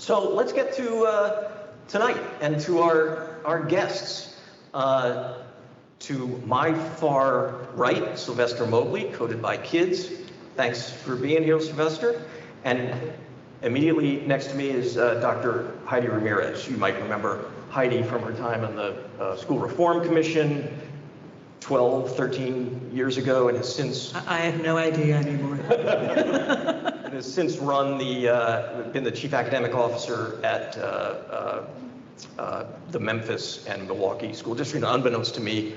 So let's get to tonight and to our guests. To my far right, Sylvester Mobley, Coded by Kids. Thanks for being here, Sylvester. And immediately next to me is Dr. Heidi Ramirez. You might remember Heidi from her time on the School Reform Commission 12, 13 years ago, and has since... I have no idea anymore. And has since been the chief academic officer at the Memphis and Milwaukee School District, and unbeknownst to me,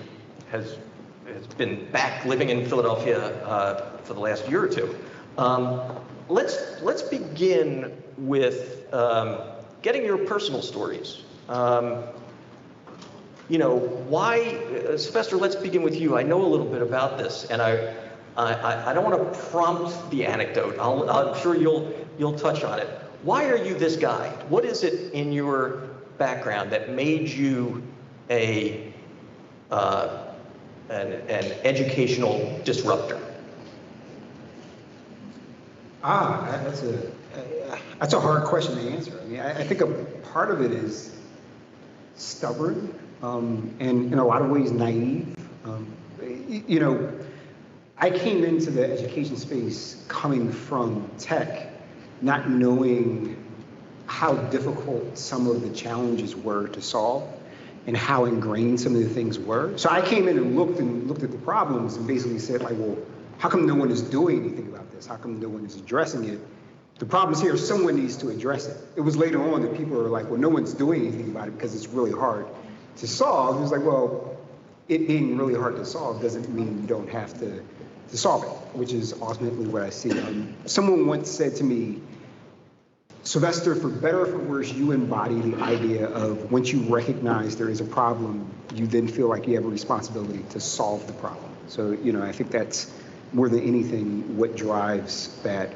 has been back living in Philadelphia for the last year or two. Let's begin with getting your personal stories. You know, why, Sylvester, let's begin with you. I know a little bit about this, and I don't want to prompt the anecdote. I'm sure you'll touch on it. Why are you this guy? What is it in your background that made you an educational disruptor? That's a hard question to answer. I mean, I think a part of it is stubborn and in a lot of ways naive. You know, I came into the education space coming from tech, not knowing how difficult some of the challenges were to solve and how ingrained some of the things were. So I came in and looked at the problems and basically said, like, well, how come no one is doing anything about this? How come no one is addressing it? The problem's here, someone needs to address it. It was later on that people were like, well, no one's doing anything about it because it's really hard to solve. It was like, well, it being really hard to solve doesn't mean you don't have to solve it, which is ultimately what I see. Someone once said to me, Sylvester, for better or for worse, you embody the idea of once you recognize there is a problem, you then feel like you have a responsibility to solve the problem. So, you know, I think that's more than anything what drives that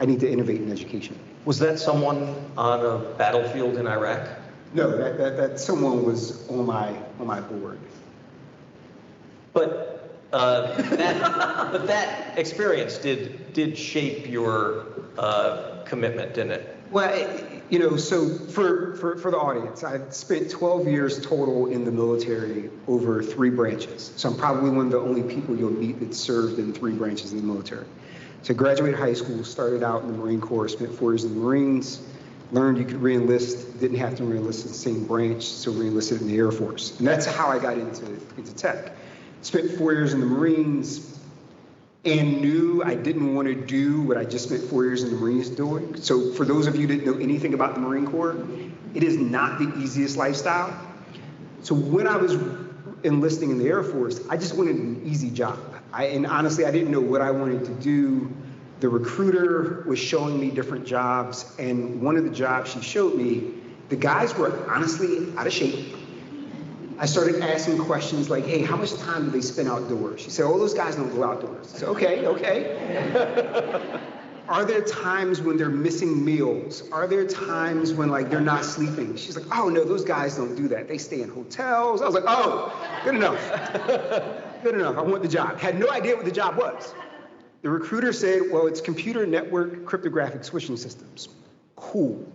I need to innovate in education. Was that someone on a battlefield in Iraq? No, that someone was on my board. But that experience did shape your commitment, didn't it? Well, you know, so for the audience, I've spent 12 years total in the military over 3 branches. So I'm probably one of the only people you'll meet that served in 3 branches in the military. So I graduated high school, started out in the Marine Corps, spent 4 years in the Marines, learned you could re-enlist, didn't have to re-enlist in the same branch, so re-enlisted in the Air Force. And that's how I got into tech. Spent 4 years in the Marines and knew I didn't want to do what I just spent 4 years in the Marines doing. So for those of you that know anything about the Marine Corps, it is not the easiest lifestyle. So when I was enlisting in the Air Force, I just wanted an easy job. And honestly, I didn't know what I wanted to do. The recruiter was showing me different jobs, and one of the jobs she showed me, the guys were honestly out of shape. I started asking questions like, hey, how much time do they spend outdoors? She said, oh, those guys don't go outdoors. I said, okay. Are there times when they're missing meals? Are there times when like they're not sleeping? She's like, oh no, those guys don't do that. They stay in hotels. I was like, oh, good enough. Good enough, I want the job. Had no idea what the job was. The recruiter said, well, it's computer network cryptographic switching systems. Cool.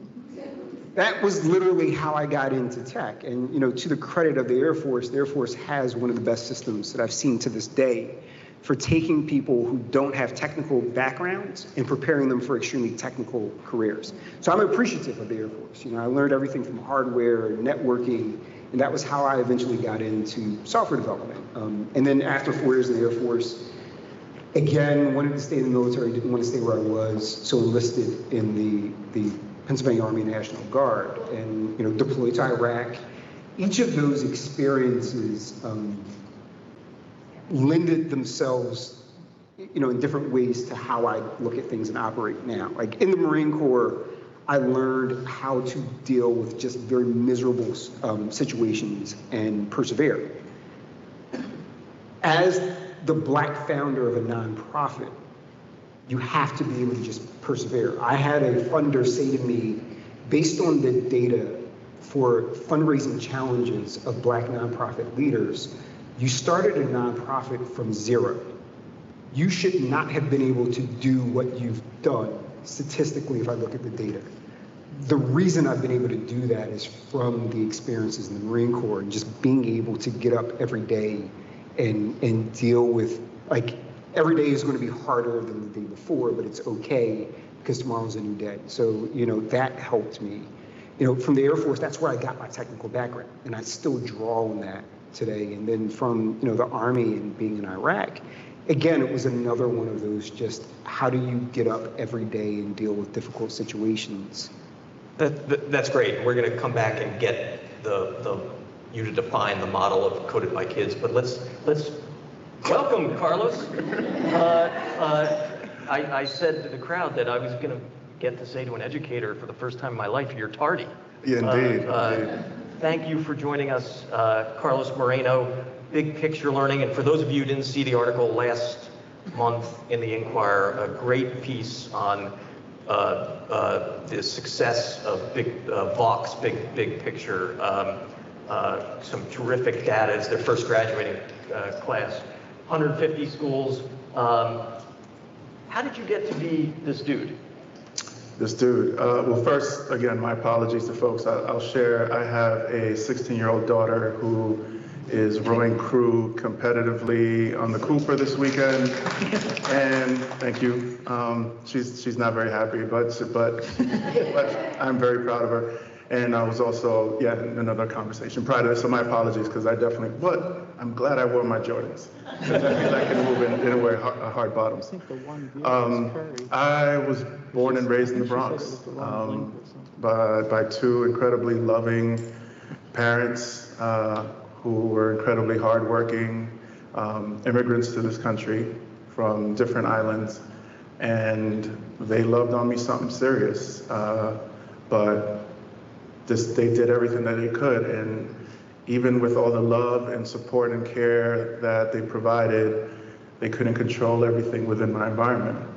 That was literally how I got into tech. And you know, to the credit of the Air Force has one of the best systems that I've seen to this day for taking people who don't have technical backgrounds and preparing them for extremely technical careers. So I'm appreciative of the Air Force. You know, I learned everything from hardware, networking, and that was how I eventually got into software development. And then after 4 years in the Air Force, again, wanted to stay in the military, didn't want to stay where I was, so enlisted in the Pennsylvania Army National Guard and, you know, deployed to Iraq. Each of those experiences lended themselves, you know, in different ways to how I look at things and operate now. Like in the Marine Corps, I learned how to deal with just very miserable situations and persevere. As the Black founder of a nonprofit, you have to be able to just persevere. I had a funder say to me, based on the data for fundraising challenges of Black nonprofit leaders, you started a nonprofit from 0. You should not have been able to do what you've done statistically if I look at the data. the reason I've been able to do that is from the experiences in the Marine Corps and just being able to get up every day and deal with, like, every day is going to be harder than the day before, but it's okay because tomorrow's a new day. So, that helped me. From the Air Force, that's where I got my technical background, and I still draw on that today. And then from, the Army and being in Iraq, again, it was another one of those, just how do you get up every day and deal with difficult situations? That's great. We're going to come back and get you to define the model of Coded by Kids, but let's welcome Carlos. I said to the crowd that I was going to get to say to an educator for the first time in my life, you're tardy. Yeah, indeed. Thank you for joining us, Carlos Moreno, Big Picture Learning. And for those of you who didn't see the article last month in the Inquirer, a great piece on the success of Vox, Big Picture. Some terrific data. It's their first graduating class. 150 schools. How did you get to be this dude? Well, first, again, my apologies to folks. I'll share. I have a 16-year-old daughter who is rowing crew competitively on the Cooper this weekend, and thank you. She's not very happy, but I'm very proud of her. And I was also, in another conversation prior to this, so my apologies, because but I'm glad I wore my Jordans, because that means I can move in wear hard bottoms. I was born and raised in the Bronx by two incredibly loving parents who were incredibly hardworking immigrants to this country from different islands, and they loved on me something serious, but they did everything that they could, and even with all the love and support and care that they provided, they couldn't control everything within my environment.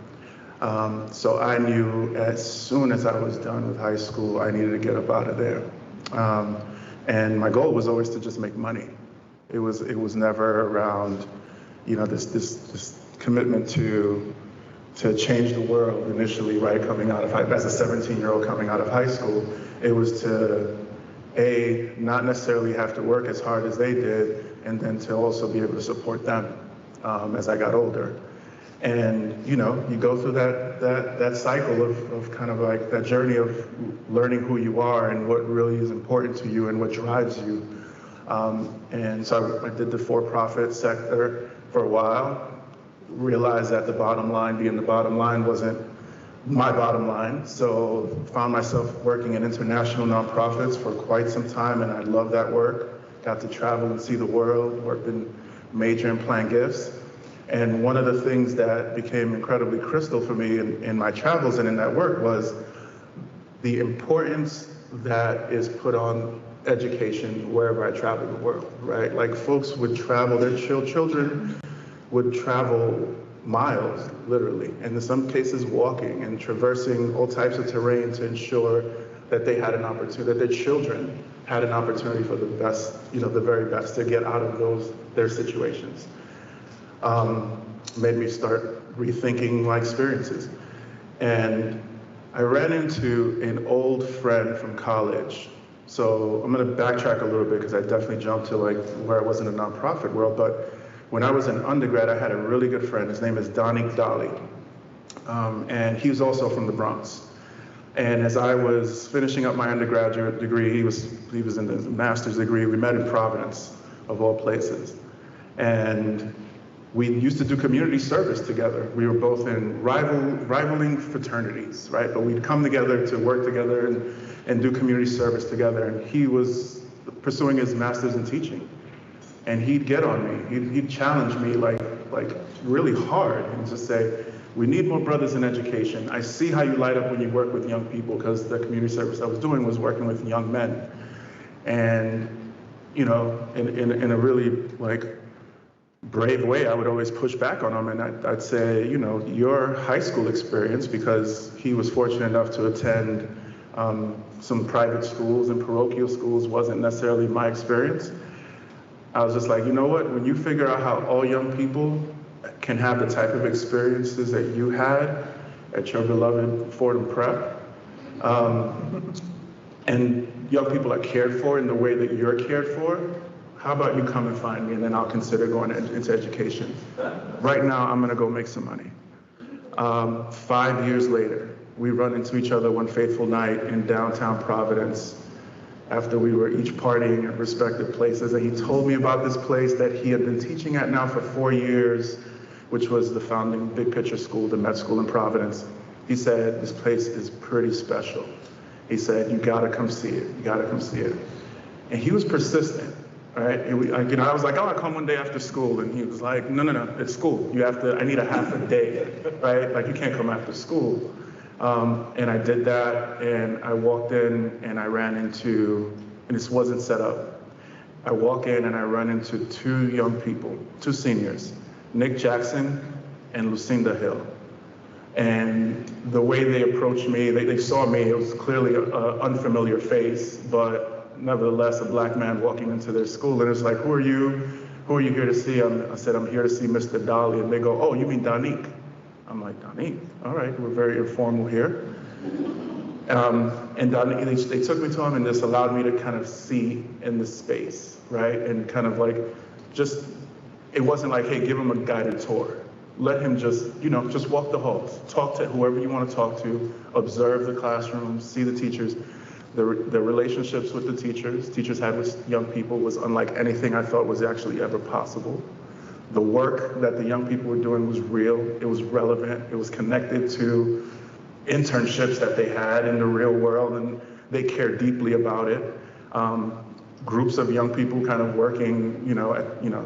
So I knew as soon as I was done with high school, I needed to get up out of there. And my goal was always to just make money. It was never around, this commitment to change the world initially, right? Coming out of as a 17-year-old coming out of high school, it was to not necessarily have to work as hard as they did, and then to also be able to support them as I got older. And you go through that cycle of kind of like that journey of learning who you are and what really is important to you and what drives you. And so I did the for-profit sector for a while, realized that the bottom line being the bottom line wasn't my bottom line, so found myself working in international nonprofits for quite some time, and I loved that work. Got to travel and see the world, worked in major and planned gifts. And one of the things that became incredibly crystal for me in my travels and in that work was the importance that is put on education wherever I traveled the world, right? Like folks would travel, their children would travel miles, literally, and in some cases walking and traversing all types of terrain to ensure that they had an opportunity, that their children had an opportunity for the best, the very best to get out of their situations. Made me start rethinking my experiences. And I ran into an old friend from college. So I'm going to backtrack a little bit because I definitely jumped to like where I was in the nonprofit world, but when I was an undergrad, I had a really good friend. His name is Donnie Dolly, and he was also from the Bronx. And as I was finishing up my undergraduate degree, he was in the master's degree. We met in Providence, of all places, and we used to do community service together. We were both in rivaling fraternities, right? But we'd come together to work together and do community service together. And he was pursuing his master's in teaching. And he'd get on me, he'd challenge me like really hard and just say, we need more brothers in education. I see how you light up when you work with young people, because the community service I was doing was working with young men. And, in a really brave way, I would always push back on him, and I'd say, your high school experience, because he was fortunate enough to attend some private schools and parochial schools, wasn't necessarily my experience. I was just like, you know what, when you figure out how all young people can have the type of experiences that you had at your beloved Fordham Prep, and young people are cared for in the way that you're cared for, how about you come and find me, and then I'll consider going into education. Right now, I'm gonna go make some money. 5 years later, we run into each other one fateful night in downtown Providence after we were each partying at respective places, and he told me about this place that he had been teaching at now for 4 years, which was the founding Big Picture School, the Met School in Providence. He said, this place is pretty special. He said, you gotta come see it, you gotta come see it. And he was persistent, right? And I was like, oh, I'll come one day after school. And he was like, no, it's school. I need a half a day, right? Like, you can't come after school. And I did that, and I walked in, and I ran into, and this wasn't set up. I walk in, and I run into two young people, two seniors, Nick Jackson and Lucinda Hill. And the way they approached me, they saw me, it was clearly an unfamiliar face, but nevertheless, a black man walking into their school. And it's like, who are you? Who are you here to see? I said, I'm here to see Mr. Dolly. And they go, oh, you mean Donique? I'm like, Donique? All right, we're very informal here. And Donique, they took me to him and just allowed me to kind of see in the space, right? And kind of like, it wasn't like, hey, give him a guided tour. Let him just walk the halls, talk to whoever you want to talk to, observe the classroom, see the teachers. The relationships with the teachers had with young people was unlike anything I thought was actually ever possible. The work that the young people were doing was real, it was relevant, it was connected to internships that they had in the real world, and they cared deeply about it. Groups of young people kind of working,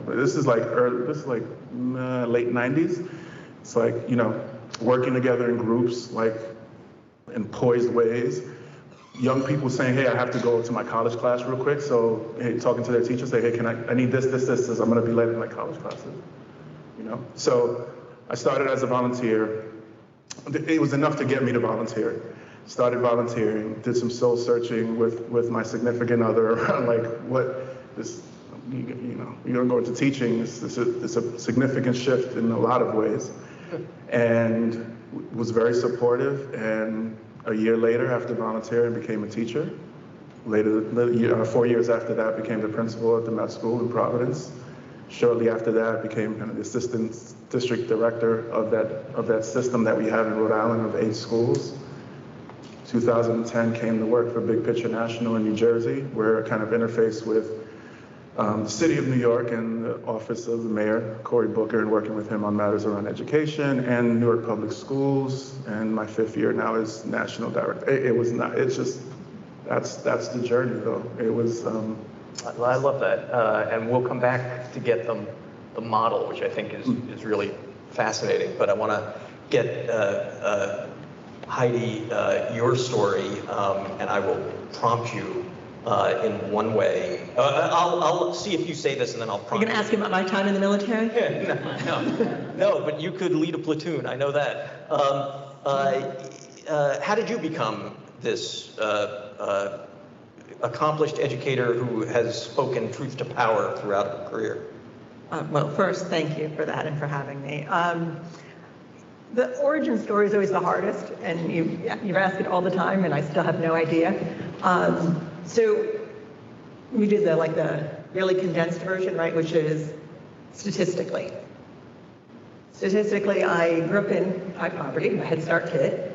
this is like late 90s. It's like, working together in groups, like in poised ways. Young people saying, hey, I have to go to my college class real quick. So, hey, talking to their teachers, say, hey, I need this, I'm gonna be late in my college classes, So I started as a volunteer. It was enough to get me to volunteer. Started volunteering, did some soul searching with my significant other around like you're gonna go into teaching, it's a significant shift in a lot of ways. And was very supportive, and a year later after volunteering became a teacher. Later, 4 years after that, became the principal at the Met School in Providence. Shortly after that, became kind of the assistant district director of that system that we have in Rhode Island of 8 schools. 2010 came to work for Big Picture National in New Jersey, where I kind of interfaced with the city of New York and the office of the mayor, Cory Booker, and working with him on matters around education and Newark Public Schools. And my 5th year now is national director. That's the journey though. It was. I love that. And we'll come back to get the model, which I think is really fascinating. But I want to get Heidi, your story, and I will prompt you in one way. I'll see if you say this, and then I'll prompt you. You're going to ask him about my time in the military? No, but you could lead a platoon. I know that. How did you become this accomplished educator who has spoken truth to power throughout her career? Well, first, thank you for that and for having me. The origin story is always the hardest, and you ask it all the time, and I still have no idea. So we did the really condensed version, right, which is statistically. Statistically, I grew up in high poverty, a Head Start kid.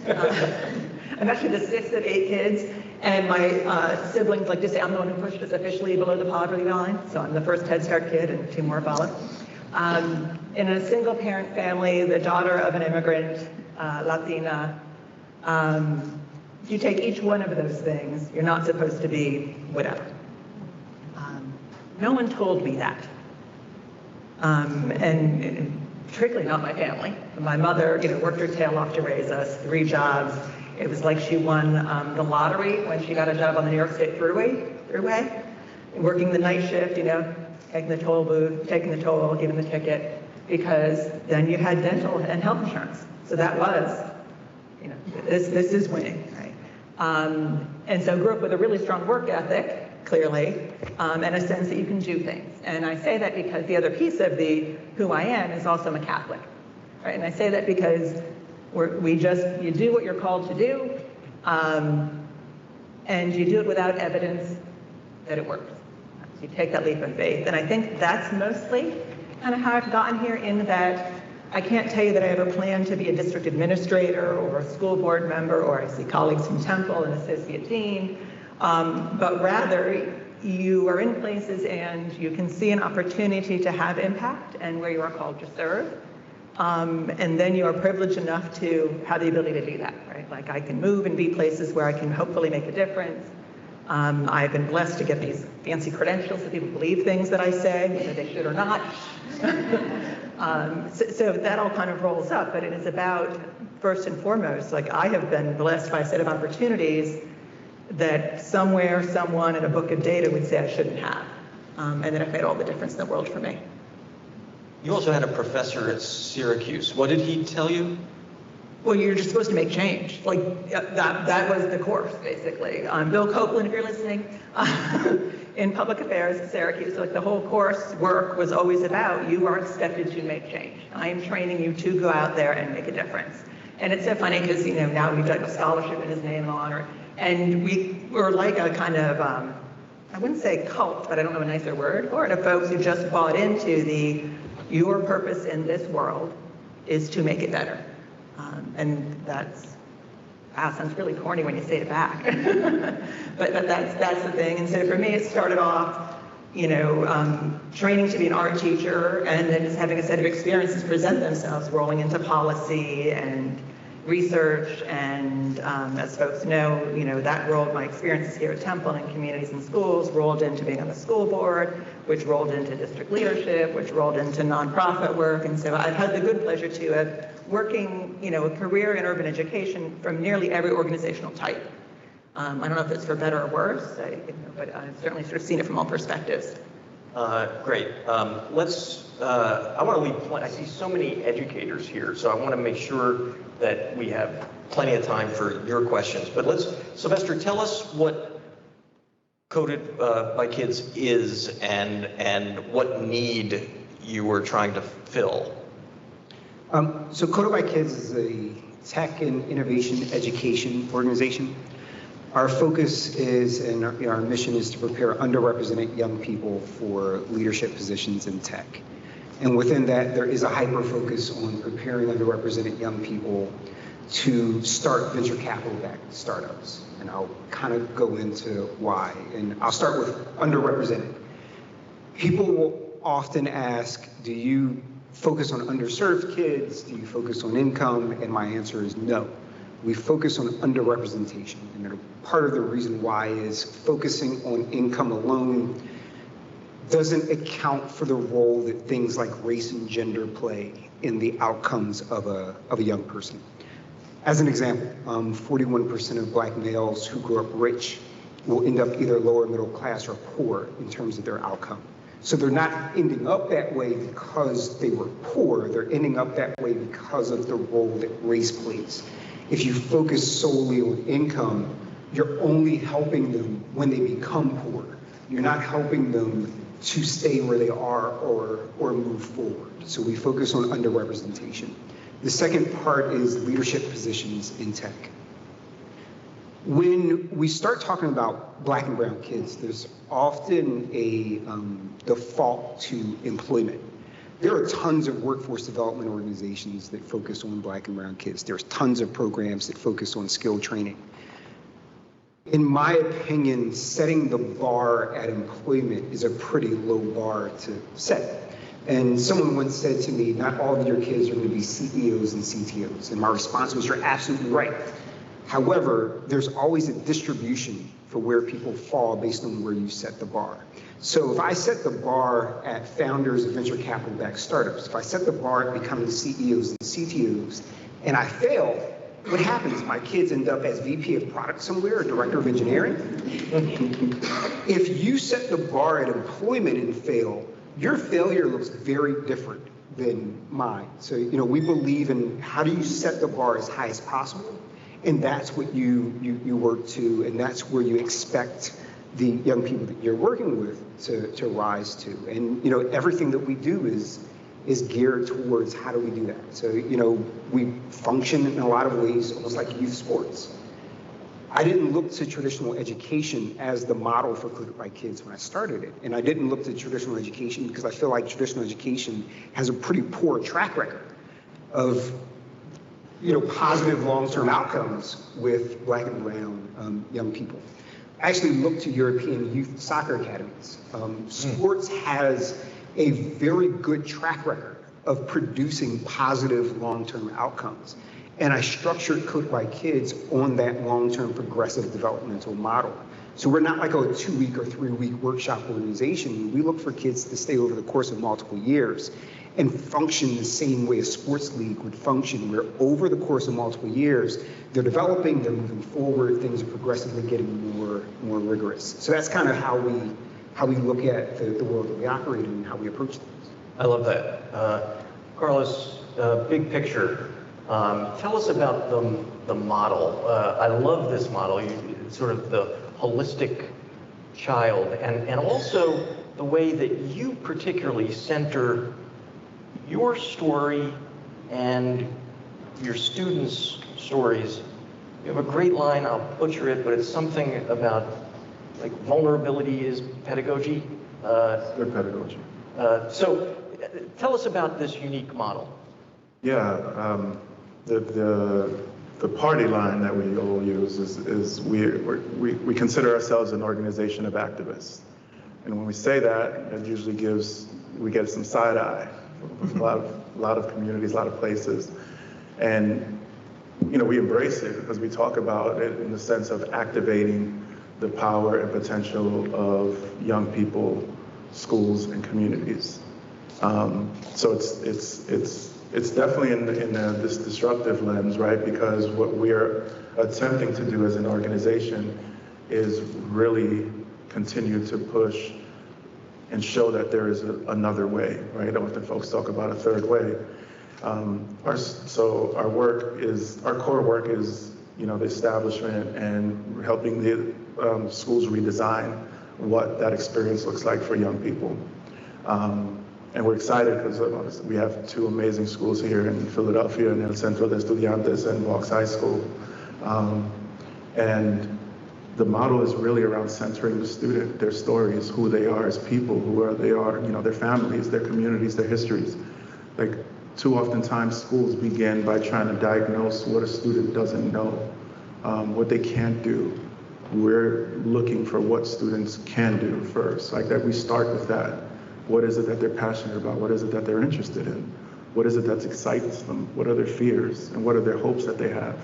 I'm actually the 6th of 8 kids, and my siblings like to say I'm the one who pushed us officially below the poverty line, so I'm the first Head Start kid, and 2 more follow. In a single parent family, the daughter of an immigrant, Latina, you take each one of those things, you're not supposed to be whatever. No one told me that. And particularly not my family. My mother, worked her tail off to raise us, 3 jobs. It was like she won the lottery when she got a job on the New York State Thruway, working the night shift, taking the toll booth, taking the toll, giving the ticket, because then you had dental and health insurance. So that was, this is winning, right? And so grew up with a really strong work ethic, clearly, and a sense that you can do things. And I say that because the other piece of who I am is also I'm a Catholic, right? And I say that because you do what you're called to do, And you do it without evidence that it works. You take that leap of faith. And I think that's mostly kind of how I've gotten here, in that I can't tell you that I have a plan to be a district administrator or a school board member, or I see colleagues from Temple, an associate dean, but rather you are in places and you can see an opportunity to have impact and where you are called to serve. And then you are privileged enough to have the ability to do that, right? Like, I can move and be places where I can hopefully make a difference. I've been blessed to get these fancy credentials so people believe things that I say, whether they should or not. So that all kind of rolls up, but it is about, first and foremost, like, I have been blessed by a set of opportunities that somewhere, someone in a book of data would say I shouldn't have, and that have made all the difference in the world for me. You also had a professor at Syracuse. What did he tell you? Well, you're just supposed to make change. Like, that was the course, basically. Bill Copeland, if you're listening, in public affairs at Syracuse, like, the whole course work was always about, you are expected to make change. I am training you to go out there and make a difference. And it's so funny because, you know, now we've done a scholarship in his name and honor, and we were like a kind of, I wouldn't say cult, but I don't know a nicer word for it, of folks who just bought into your purpose in this world is to make it better. And that's, wow, sounds really corny when you say it back. but that's the thing. And so for me, it started off, you know, training to be an art teacher, and then just having a set of experiences present themselves, rolling into policy and research. And as folks know, you know, that rolled, my experiences here at Temple and communities and schools rolled into being on the school board, which rolled into district leadership, which rolled into nonprofit work. And so I've had the good pleasure to have working, you know, a career in urban education from nearly every organizational type. I don't know if it's for better or worse, but I've certainly sort of seen it from all perspectives. Great. I want to leave, I see so many educators here, so I want to make sure that we have plenty of time for your questions. But Sylvester, tell us what Coded by Kids is and what need you were trying to fill. So Coda by Kids is a tech and innovation education organization. Our focus is, and our mission is to prepare underrepresented young people for leadership positions in tech. And within that, there is a hyper focus on preparing underrepresented young people to start venture capital-backed startups. And I'll kind of go into why. And I'll start with underrepresented. People will often ask, do you focus on underserved kids? Do you focus on income? And my answer is no. We focus on underrepresentation. And part of the reason why is focusing on income alone doesn't account for the role that things like race and gender play in the outcomes of a young person. As an example, 41% of Black males who grew up rich will end up either lower middle class or poor in terms of their outcome. So they're not ending up that way because they were poor, they're ending up that way because of the role that race plays. If you focus solely on income, you're only helping them when they become poor. You're not helping them to stay where they are or move forward. So we focus on underrepresentation. The second part is leadership positions in tech. When we start talking about Black and brown kids, there's often a default to employment. There are tons of workforce development organizations that focus on Black and brown kids. There's tons of programs that focus on skill training. In my opinion, setting the bar at employment is a pretty low bar to set. And someone once said to me, not all of your kids are going to be CEOs and CTOs. And my response was, you're absolutely right. However, there's always a distribution for where people fall based on where you set the bar. So if I set the bar at founders of venture capital-backed startups, if I set the bar at becoming CEOs and CTOs, and I fail, what happens? My kids end up as VP of product somewhere or director of engineering? If you set the bar at employment and fail, your failure looks very different than mine. So, you know, we believe in how do you set the bar as high as possible? And that's what you work to, and that's where you expect the young people that you're working with to rise to. And, you know, everything that we do is geared towards how do we do that. So, you know, we function in a lot of ways almost like youth sports. I didn't look to traditional education as the model for Coded by Kids when I started it. And I didn't look to traditional education because I feel like traditional education has a pretty poor track record of, positive long-term outcomes with Black and brown young people. I actually looked to European youth soccer academies. Sports has a very good track record of producing positive long-term outcomes. And I structured Coded by Kids on that long-term progressive developmental model. So we're not like a 2-week or 3-week workshop organization. We look for kids to stay over the course of multiple years and function the same way a sports league would function, where over the course of multiple years, they're developing, they're moving forward, things are progressively getting more rigorous. So that's kind of how we look at the world that we operate in and how we approach things. I love that. Carlos, big picture. Tell us about the model. I love this model, sort of the holistic child, and also the way that you particularly center your story and your students' stories. You have a great line, I'll butcher it, but it's something about like vulnerability is pedagogy. Good pedagogy. So tell us about this unique model. Yeah, the party line that we all use is we consider ourselves an organization of activists. And when we say that, it usually we get some side eye from a lot of communities, a lot of places. And, we embrace it because we talk about it in the sense of activating the power and potential of young people, schools, and communities. So it's definitely in this disruptive lens, right? Because what we're attempting to do as an organization is really continue to push and show that there is another way, right? Often folks talk about a third way. Our core work is, the establishment and helping the schools redesign what that experience looks like for young people. And we're excited because we have 2 amazing schools here in Philadelphia, in El Centro de Estudiantes and Vaux High School. And the model is really around centering the student, their stories, who they are as people, they are, their families, their communities, their histories. Like, too oftentimes schools begin by trying to diagnose what a student doesn't know, what they can't do. We're looking for what students can do first, like that we start with that. What is it that they're passionate about? What is it that they're interested in? What is it that excites them? What are their fears? And what are their hopes that they have?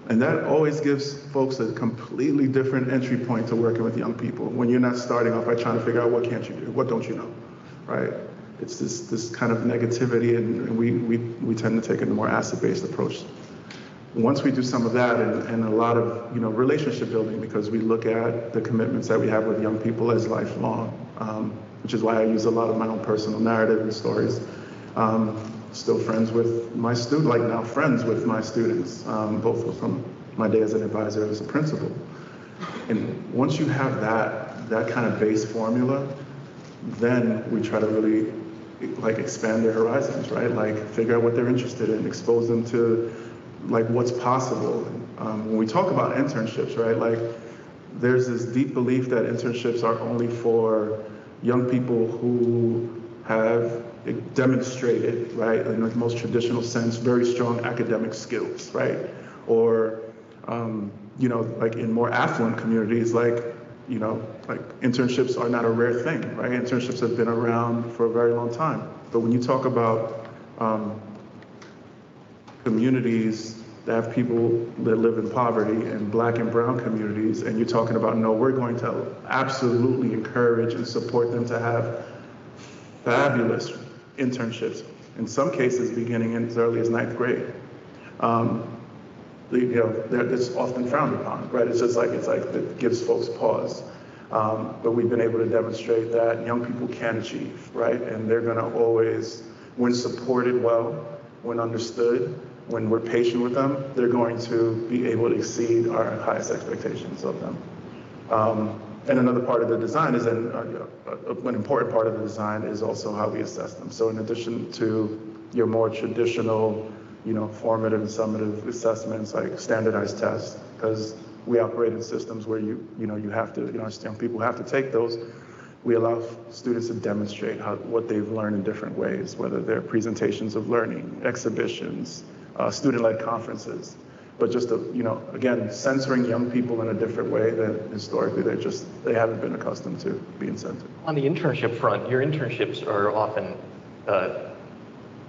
And that always gives folks a completely different entry point to working with young people. When you're not starting off by trying to figure out what can't you do, what don't you know, right? It's this kind of negativity, and we tend to take a more asset-based approach. Once we do some of that and a lot of relationship building, because we look at the commitments that we have with young people as lifelong, which is why I use a lot of my own personal narrative and stories. Still friends with my friends with my students, both from my day as an advisor as a principal. And once you have that kind of base formula, then we try to really expand their horizons, right? Figure out what they're interested in, expose them to what's possible. When we talk about internships, right? There's this deep belief that internships are only for young people who have demonstrated, right, in the most traditional sense, very strong academic skills, right? Or, in more affluent communities, internships are not a rare thing, right? Internships have been around for a very long time. But when you talk about communities that have people that live in poverty and Black and brown communities, and you're talking about, no, we're going to absolutely encourage and support them to have fabulous internships, in some cases beginning in as early as 9th grade. It's often frowned upon, right? It's like it gives folks pause. But we've been able to demonstrate that young people can achieve, right? And they're gonna always, when supported well, when understood, when we're patient with them, they're going to be able to exceed our highest expectations of them. And another part of the design is, an important part of the design is also how we assess them. So in addition to your more traditional, formative and summative assessments like standardized tests, because we operate in systems where you have to, young people have to take those. We allow students to demonstrate what they've learned in different ways, whether they're presentations of learning, exhibitions, student-led conferences. But just, again, censoring young people in a different way that historically they haven't been accustomed to being censored. On the internship front, your internships are often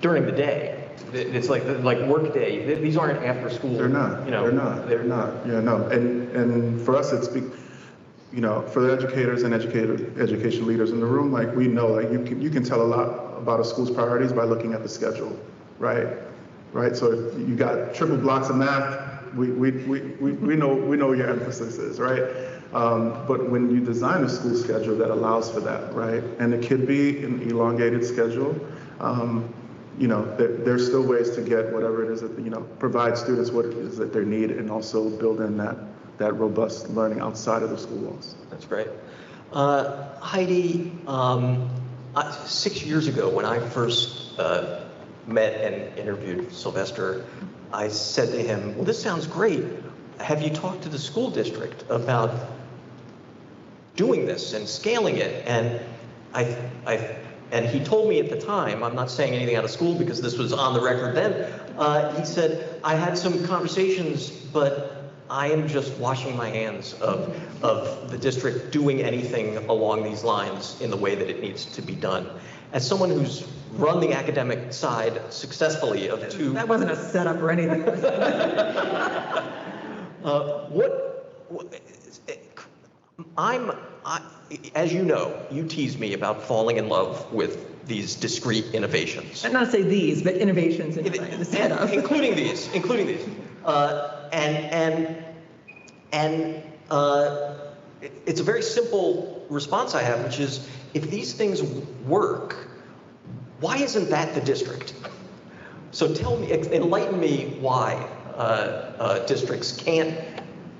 during the day. It's like work day. These aren't after school. They're not. They're not. Yeah, no. And for us, it's for the educators and education leaders in the room, like we know, like you can tell a lot about a school's priorities by looking at the schedule, right? Right. So if you got triple blocks of math, we know what your emphasis is, right? But when you design a school schedule that allows for that, right, and it could be an elongated schedule. There's still ways to get whatever it is that, provide students what it is that they need and also build in that robust learning outside of the school walls. That's great. Heidi, 6 years ago when I first met and interviewed Sylvester, I said to him, well, this sounds great. Have you talked to the school district about doing this and scaling it? And and he told me at the time, I'm not saying anything out of school because this was on the record then, he said, I had some conversations, but I am just washing my hands of the district doing anything along these lines in the way that it needs to be done. As someone who's run the academic side successfly of two... That wasn't a setup or anything. As you know, you tease me about falling in love with these discrete innovations. And not say these, but innovations in the setup. Including these. It's a very simple response I have, which is, if these things work, why isn't that the district? So tell me, enlighten me why districts can't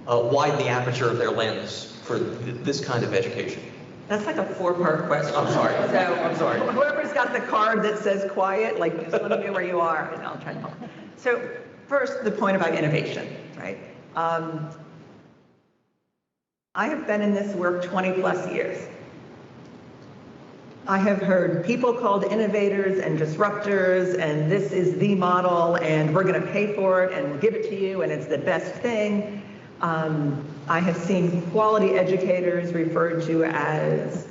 widen the aperture of their lens for this kind of education. That's like a 4-part question. I'm sorry. So, I'm sorry. Whoever's got the card that says quiet, just let me know where you are, and I'll try to help. So first, the point about innovation, right? I have been in this work 20 plus years. I have heard people called innovators and disruptors, and this is the model, and we're going to pay for it, and we'll give it to you, and it's the best thing. I have seen quality educators referred to as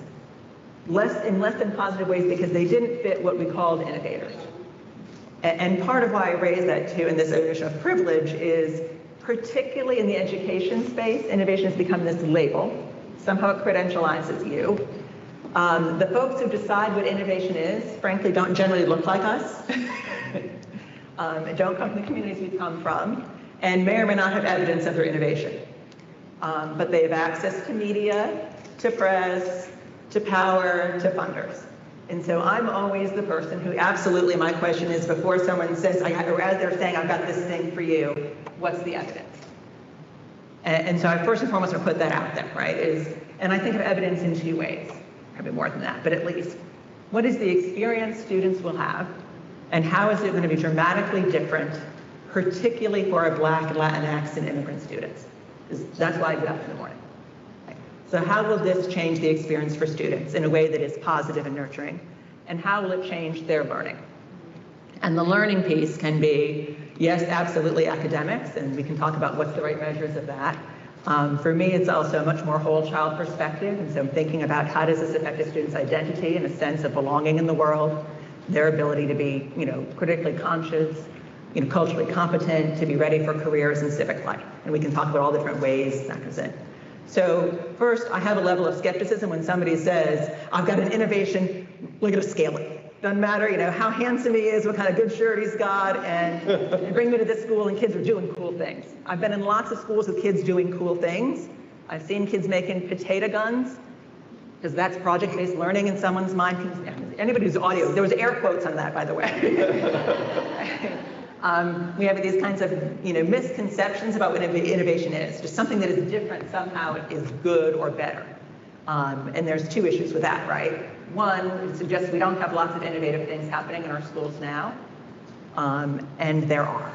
in less than positive ways because they didn't fit what we called innovators. And part of why I raise that too in this notion of privilege is, particularly in the education space, innovation has become this label. Somehow it credentializes you. The folks who decide what innovation is, frankly, don't generally look like us. Don't come from the communities we come from, and may or may not have evidence of their innovation. But they have access to media, to press, to power, to funders. And so I'm always the person who absolutely, my question is, before someone says, or as they're saying, I've got this thing for you, what's the evidence? And so I first and foremost want to put that out there, right? And I think of evidence in 2 ways, probably more than that, but at least. What is the experience students will have, and how is it going to be dramatically different, particularly for our Black, Latinx, and immigrant students? That's why I get up in the morning. So how will this change the experience for students in a way that is positive and nurturing? And how will it change their learning? And the learning piece can be, yes, absolutely academics, and we can talk about what's the right measures of that. For me, it's also a much more whole child perspective, and so I'm thinking about how does this affect a student's identity and a sense of belonging in the world, their ability to be, critically conscious, culturally competent, to be ready for careers and civic life. And we can talk about all the different ways that goes in. So first, I have a level of skepticism when somebody says, I've got an innovation, look at a scaling. Doesn't matter, how handsome he is, what kind of good shirt he's got, and bring me to this school and kids are doing cool things. I've been in lots of schools with kids doing cool things. I've seen kids making potato guns, because that's project-based learning in someone's mind. Anybody who's audio, there was air quotes on that, by the way. We have these kinds of, misconceptions about what innovation is. Just something that is different somehow is good or better. And there's 2 issues with that, right? One, it suggests we don't have lots of innovative things happening in our schools now, and there are.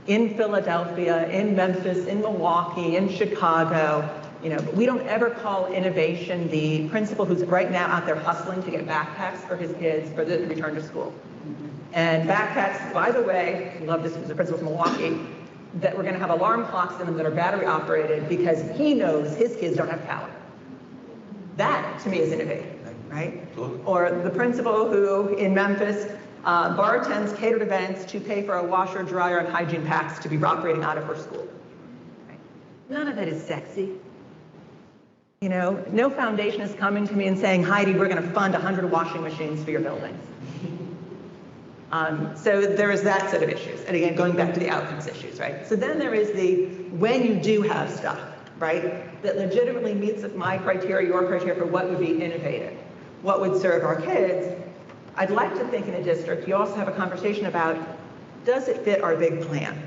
in Philadelphia, in Memphis, in Milwaukee, in Chicago. But we don't ever call innovation the principal who's right now out there hustling to get backpacks for his kids for the return to school. And backpacks, by the way, I love this, was the principal from Milwaukee, that we're going to have alarm clocks in them that are battery operated because he knows his kids don't have power. That, to me, is innovative, right? Or the principal who, in Memphis, bartends catered events to pay for a washer, dryer, and hygiene packs to be operating out of her school. Right? None of that is sexy. No foundation is coming to me and saying, Heidi, we're going to fund 100 washing machines for your buildings. So there is that set of issues. And again, going back to the outcomes issues, right? So then there is the when you do have stuff, right, that legitimately meets my criteria, your criteria for what would be innovative, what would serve our kids. I'd like to think in a district, you also have a conversation about, does it fit our big plan?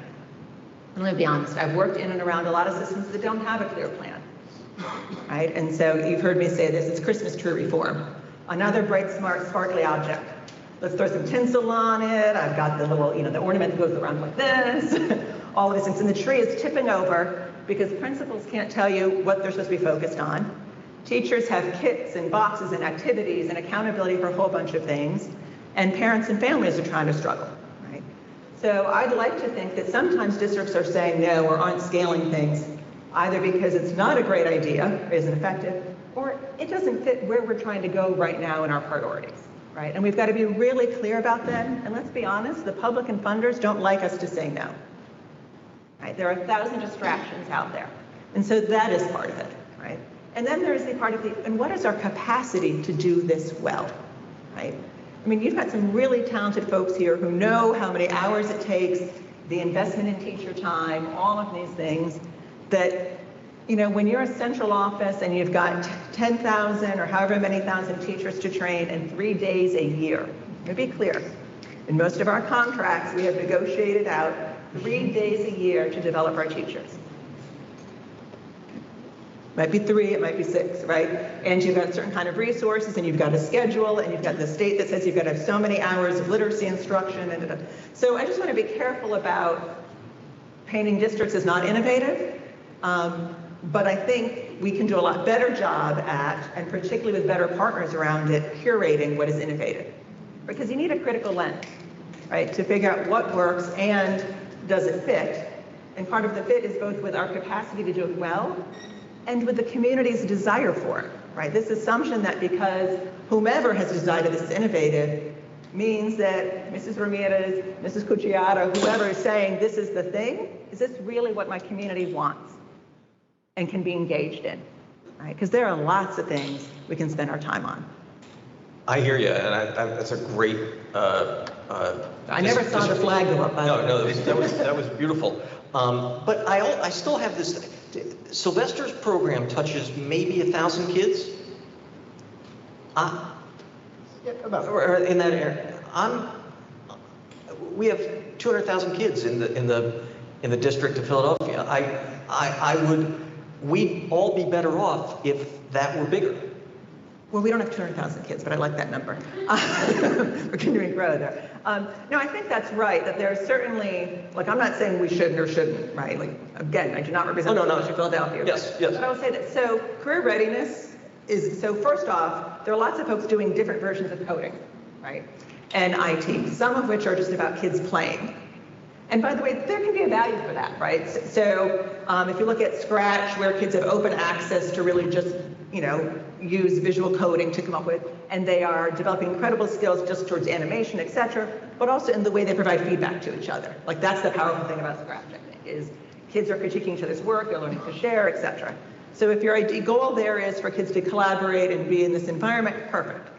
And let me be honest, I've worked in and around a lot of systems that don't have a clear plan, right? And so you've heard me say this, it's Christmas tree reform. Another bright, smart, sparkly object. Let's throw some tinsel on it. I've got the little, the ornament that goes around like this, all of these things. And the tree is tipping over because principals can't tell you what they're supposed to be focused on. Teachers have kits and boxes and activities and accountability for a whole bunch of things. And parents and families are trying to struggle, right? So I'd like to think that sometimes districts are saying no or aren't scaling things, either because it's not a great idea, isn't effective, or it doesn't fit where we're trying to go right now in our priorities. Right? And we've got to be really clear about them. And let's be honest, the public and funders don't like us to say no. Right? There are 1,000 distractions out there. And so that is part of it, right? And then there's the part of and what is our capacity to do this well, right? I mean, you've got some really talented folks here who know how many hours it takes, the investment in teacher time, all of these things that, when you're a central office and you've got 10,000 or however many thousand teachers to train in 3 days a year, to be clear, in most of our contracts, we have negotiated out 3 days a year to develop our teachers. Might be 3, it might be 6, right? And you've got a certain kind of resources, and you've got a schedule, and you've got the state that says you've got to have so many hours of literacy instruction. So I just want to be careful about painting districts as not innovative. But I think we can do a lot better job at, and particularly with better partners around it, curating what is innovative. Because you need a critical lens, right, to figure out what works and does it fit. And part of the fit is both with our capacity to do it well and with the community's desire for it, right? This assumption that because whomever has decided this is innovative means that Mrs. Ramirez, Mrs. Cucciato, whoever is saying this is the thing, is this really what my community wants and can be engaged in, right? Because there are lots of things we can spend our time on. I hear you, and that's a great. I never saw the flag go up. No, that was beautiful. But I still have this. Sylvester's program touches maybe 1,000 kids. Or in that area. We have 200,000 kids in the District of Philadelphia. We'd all be better off if that were bigger. Well, we don't have 200,000 kids, but I like that number. We're continuing to grow there. No, I think that's right, that there's certainly, I'm not saying we shouldn't or shouldn't, right? Again, I do not represent Philadelphia. Yes. But I will say that, so career readiness is, so first off, there are lots of folks doing different versions of coding, right? And IT, some of which are just about kids playing. And by the way, there can be a value for that, right? So if you look at Scratch, where kids have open access to really just, use visual coding to come up with, and they are developing incredible skills just towards animation, et cetera, but also in the way they provide feedback to each other. That's the powerful thing about Scratch, I think, is kids are critiquing each other's work, they're learning to share, et cetera. So if your goal there is for kids to collaborate and be in this environment, perfect.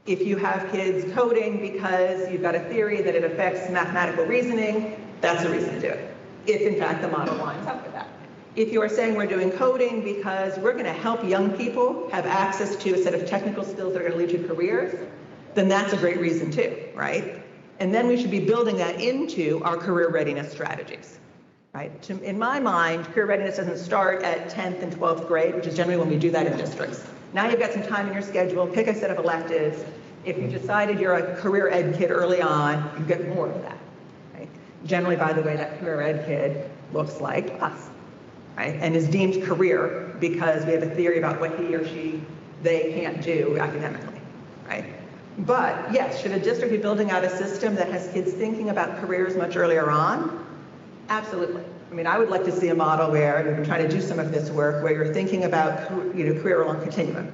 If you have kids coding because you've got a theory that it affects mathematical reasoning, that's a reason to do it, if in fact the model lines up with that. If you are saying we're doing coding because we're going to help young people have access to a set of technical skills that are going to lead to careers, then that's a great reason too, right? And then we should be building that into our career readiness strategies, right? In my mind, career readiness doesn't start at 10th and 12th grade, which is generally when we do that in districts. Now you've got some time in your schedule, pick a set of electives. If you decided you're a career ed kid early on, you get more of that. generally by the way that career ed kid looks like us, right? And is deemed career because we have a theory about what he or they can't do academically, right? But yes, should a district be building out a system that has kids thinking about careers much earlier on? Absolutely. I mean, I would like to see a model where we've been trying to do some of this work where you're thinking about, career along continuum.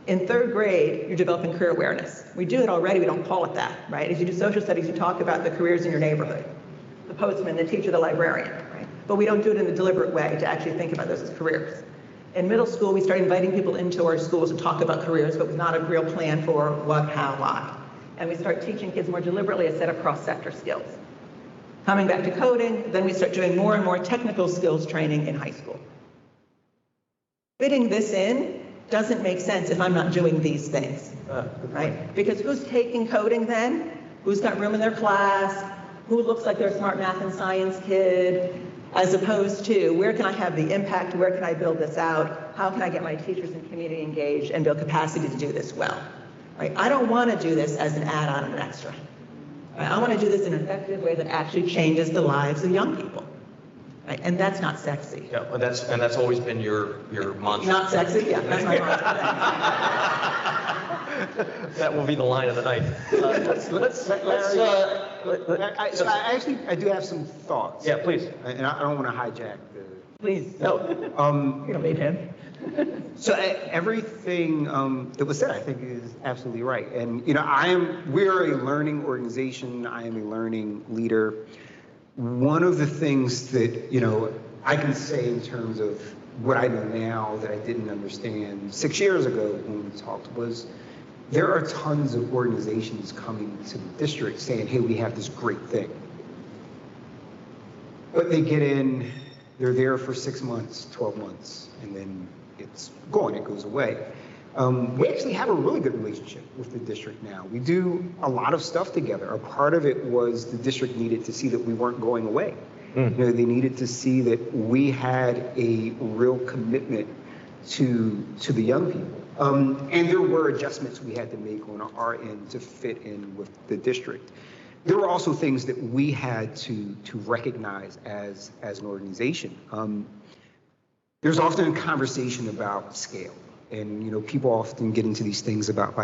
In third grade, you're developing career awareness. We do it already, we don't call it that, right? If you do social studies, you talk about the careers in your neighborhood, the postman, the teacher, the librarian, right? But we don't do it in a deliberate way to actually think about those as careers. In middle school, we start inviting people into our schools to talk about careers, but with not a real plan for what, how, why. And we start teaching kids more deliberately a set of cross-sector skills. Coming back to coding, then we start doing more and more technical skills training in high school. Fitting this in doesn't make sense if I'm not doing these things, right? Because who's taking coding then? Who's got room in their class? Who looks like they're a smart math and science kid? As opposed to, where can I have the impact? Where can I build this out? How can I get my teachers and community engaged and build capacity to do this well? Right? I don't want to do this as an add-on and an extra. Right? I want to do this in an effective way that actually changes the lives of young people. Right? And that's not sexy. Yeah, well, that's always been your mantra. Not sexy? Yeah, that's my mantra. That will be the line of the night. I do have some thoughts. Yeah, please. And I don't want to hijack the. Please, no. You don't need him. So everything that was said, I think, is absolutely right. And we're a learning organization. I am a learning leader. One of the things that I can say in terms of what I know now that I didn't understand 6 years ago when we talked was there are tons of organizations coming to the district saying, hey, we have this great thing. But they get in, they're there for 6 months, 12 months, and then it's gone, it goes away. We actually have a really good relationship with the district now. We do a lot of stuff together. A part of it was the district needed to see that we weren't going away. They needed to see that we had a real commitment to the young people. And there were adjustments we had to make on our end to fit in with the district. There were also things that we had to recognize as an organization. There's often a conversation about scale. And people often get into these things about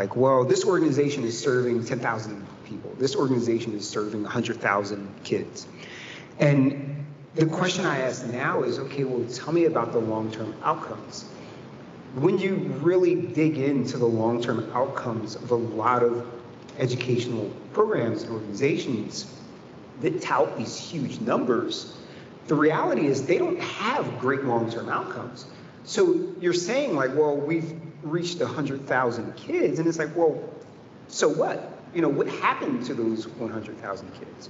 this organization is serving 10,000 people. This organization is serving 100,000 kids. And the question I ask now is, okay, well, tell me about the long-term outcomes. When you really dig into the long-term outcomes of a lot of educational programs and organizations that tout these huge numbers, the reality is they don't have great long-term outcomes. So you're saying we've reached 100,000 kids, and it's so what? What happened to those 100,000 kids?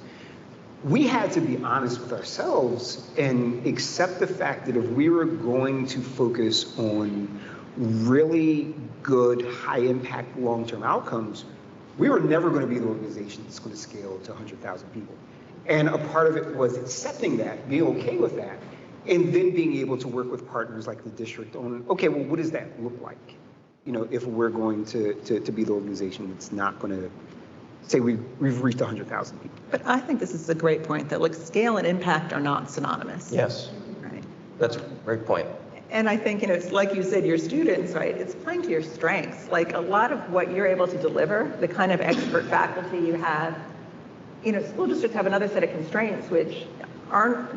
We had to be honest with ourselves and accept the fact that if we were going to focus on really good, high-impact, long-term outcomes, we were never going to be the organization that's going to scale to 100,000 people. And a part of it was accepting that, being okay with that, and then being able to work with partners like the district on, okay, well, what does that look like? If we're going to be the organization that's not going to say we've reached 100,000 people. But I think this is a great point that scale and impact are not synonymous. Yes. Right. That's a great point. And I think, it's like you said, your students, right, it's playing to your strengths. A lot of what you're able to deliver, the kind of expert faculty you have, school districts have another set of constraints which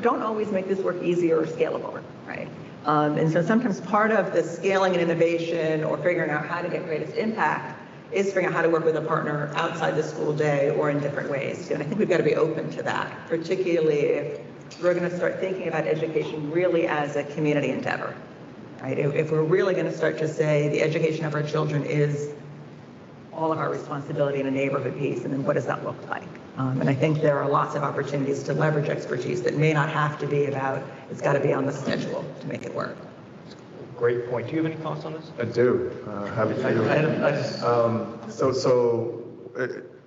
don't always make this work easier or scalable, right? And so sometimes part of the scaling and innovation or figuring out how to get greatest impact is figuring out how to work with a partner outside the school day or in different ways. And I think we've got to be open to that, particularly if we're going to start thinking about education really as a community endeavor, right? If we're really going to start to say the education of our children is all of our responsibility in a neighborhood piece, and then what does that look like? And I think there are lots of opportunities to leverage expertise that may not have to be about, it's got to be on the schedule to make it work. Great point. Do you have any thoughts on this? I do. Happy to.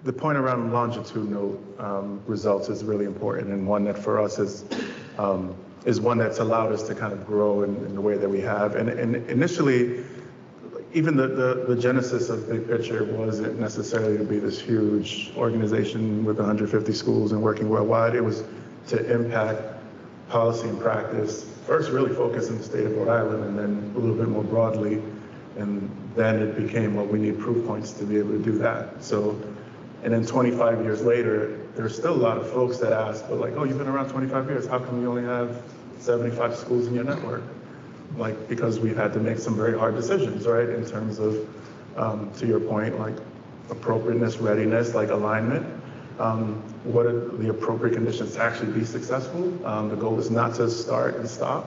The point around longitudinal results is really important, and one that for us is one that's allowed us to kind of grow in the way that we have. And initially, even the genesis of Big Picture wasn't necessarily to be this huge organization with 150 schools and working worldwide. It was to impact policy and practice, first really focused in the state of Rhode Island and then a little bit more broadly. And then it became, well, we need proof points to be able to do that. So, and then 25 years later, there's still a lot of folks that ask, but like, oh, you've been around 25 years, how come you only have 75 schools in your network? Like, because we've had to make some very hard decisions, right? In terms of, to your point, like appropriateness, readiness, like alignment. What are the appropriate conditions to actually be successful? The goal is not to start and stop.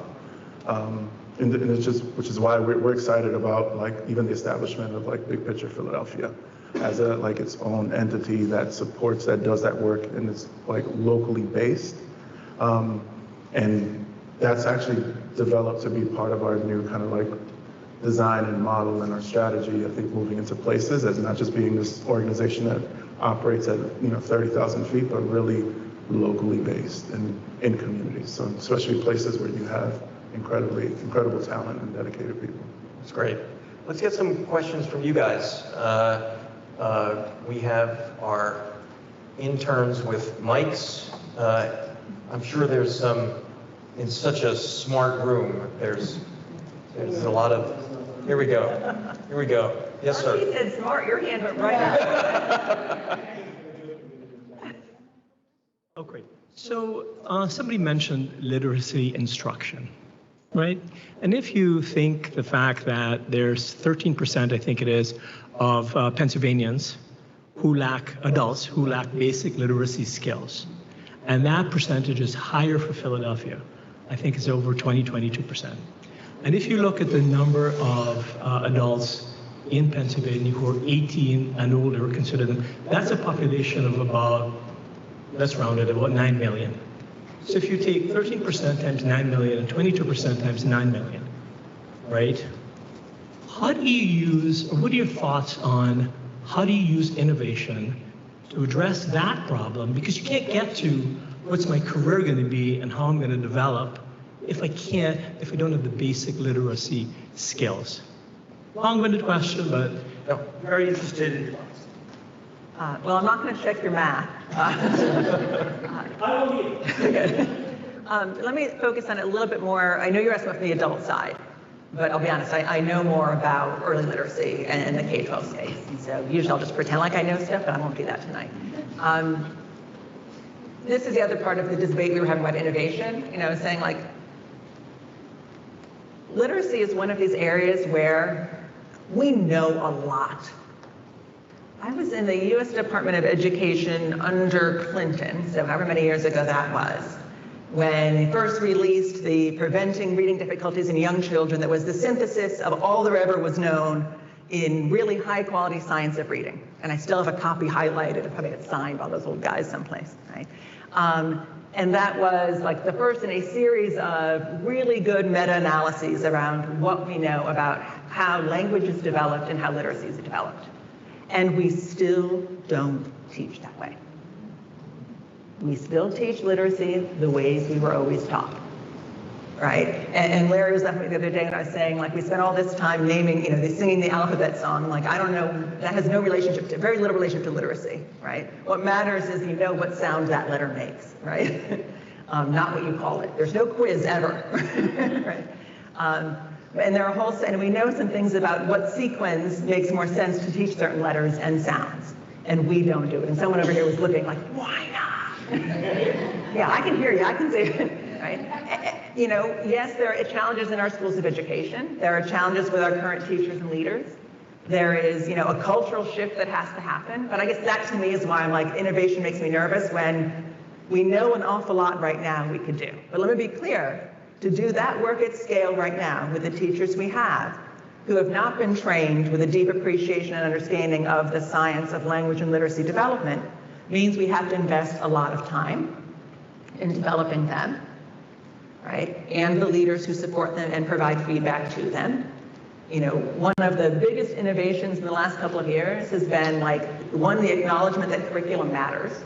And it's just, which is why we're excited about like even the establishment of like Big Picture Philadelphia as a like its own entity that supports, that does that work, and it's like locally based. And that's actually developed to be part of our new kind of like design and model and our strategy, I think, moving into places as not just being this organization that operates at 30,000 feet, but really locally based and in communities. So especially places where you have incredible talent and dedicated people. That's great. Let's get some questions from you guys. We have our interns with mics. I'm sure there's some, in such a smart room, there's a lot of, here we go. Yes, sir. He said smart, your hand went right up. Oh, great. So somebody mentioned literacy instruction, right? And if you think the fact that there's 13%, I think it is, of Pennsylvanians adults who lack basic literacy skills, and that percentage is higher for Philadelphia, I think it's over 22%. And if you look at the number of adults in Pennsylvania who are 18 and older, consider them, that's a population of about, let's round it, about 9 million. So if you take 13% times 9 million and 22% times 9 million, right? How do you use, or what are your thoughts on how do you use innovation to address that problem? Because you can't get to what's my career going to be and how I'm going to develop if I don't have the basic literacy skills. Long-winded question, but very interested in your thoughts. Well, I'm not going to check your math. Let me focus on it a little bit more. I know you're asking about the adult side, but I'll be honest, I know more about early literacy and the K-12 space. And so usually I'll just pretend like I know stuff, but I won't do that tonight. This is the other part of the debate we were having about innovation. Saying like, literacy is one of these areas where we know a lot. I was in the U.S. Department of Education under Clinton, so however many years ago that was, when they first released the Preventing Reading Difficulties in Young Children that was the synthesis of all there ever was known in really high quality science of reading. And I still have a copy highlighted, I probably got signed by all those old guys someplace, right? And that was like the first in a series of really good meta-analyses around what we know about how language is developed and how literacy is developed. And we still don't teach that way. We still teach literacy the ways we were always taught, right? And Larry was laughing at me the other day when I was saying, like, we spent all this time naming, singing the alphabet song. Like, I don't know, that has no relationship very little relationship to literacy, right? What matters is what sound that letter makes, right? Not what you call it. There's no quiz ever, right? And there are and we know some things about what sequence makes more sense to teach certain letters and sounds, and we don't do it. And someone over here was looking like, why not? Yeah, I can hear you. I can say it, right? Yes, there are challenges in our schools of education. There are challenges with our current teachers and leaders. There is, a cultural shift that has to happen. But I guess that to me is why I'm like, innovation makes me nervous when we know an awful lot right now we could do. But let me be clear. To do that work at scale right now with the teachers we have, who have not been trained with a deep appreciation and understanding of the science of language and literacy development, means we have to invest a lot of time in developing them, right? And the leaders who support them and provide feedback to them. One of the biggest innovations in the last couple of years has been one, the acknowledgement that curriculum matters,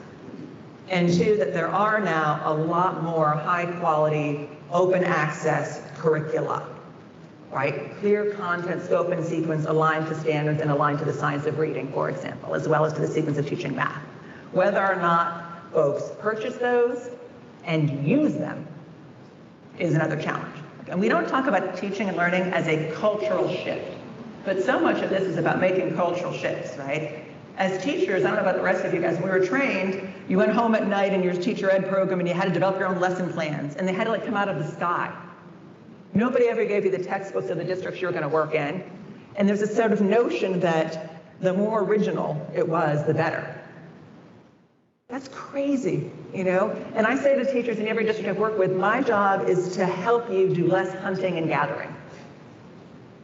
and two, that there are now a lot more high quality, open access curricula, right? Clear content, scope, and sequence aligned to standards and aligned to the science of reading, for example, as well as to the sequence of teaching math. Whether or not folks purchase those and use them is another challenge. And we don't talk about teaching and learning as a cultural shift, but so much of this is about making cultural shifts, right? As teachers, I don't know about the rest of you guys, when we were trained, you went home at night in your teacher ed program and you had to develop your own lesson plans, and they had to like come out of the sky. Nobody ever gave you the textbooks of the districts you were going to work in, and there's this sort of notion that the more original it was, the better. That's crazy, you know? And I say to teachers in every district I've worked with, my job is to help you do less hunting and gathering.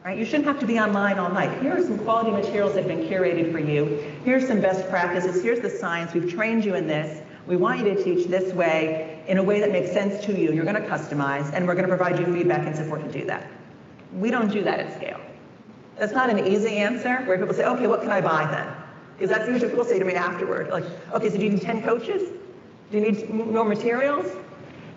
Right? You shouldn't have to be online all night. Here are some quality materials that have been curated for you. Here's some best practices. Here's the science. We've trained you in this. We want you to teach this way in a way that makes sense to you. You're going to customize, and we're going to provide you feedback and support to do that. We don't do that at scale. That's not an easy answer where people say, okay, what can I buy then? Because that's usually what people say to me afterward. Like, okay, so do you need 10 coaches? Do you need more materials?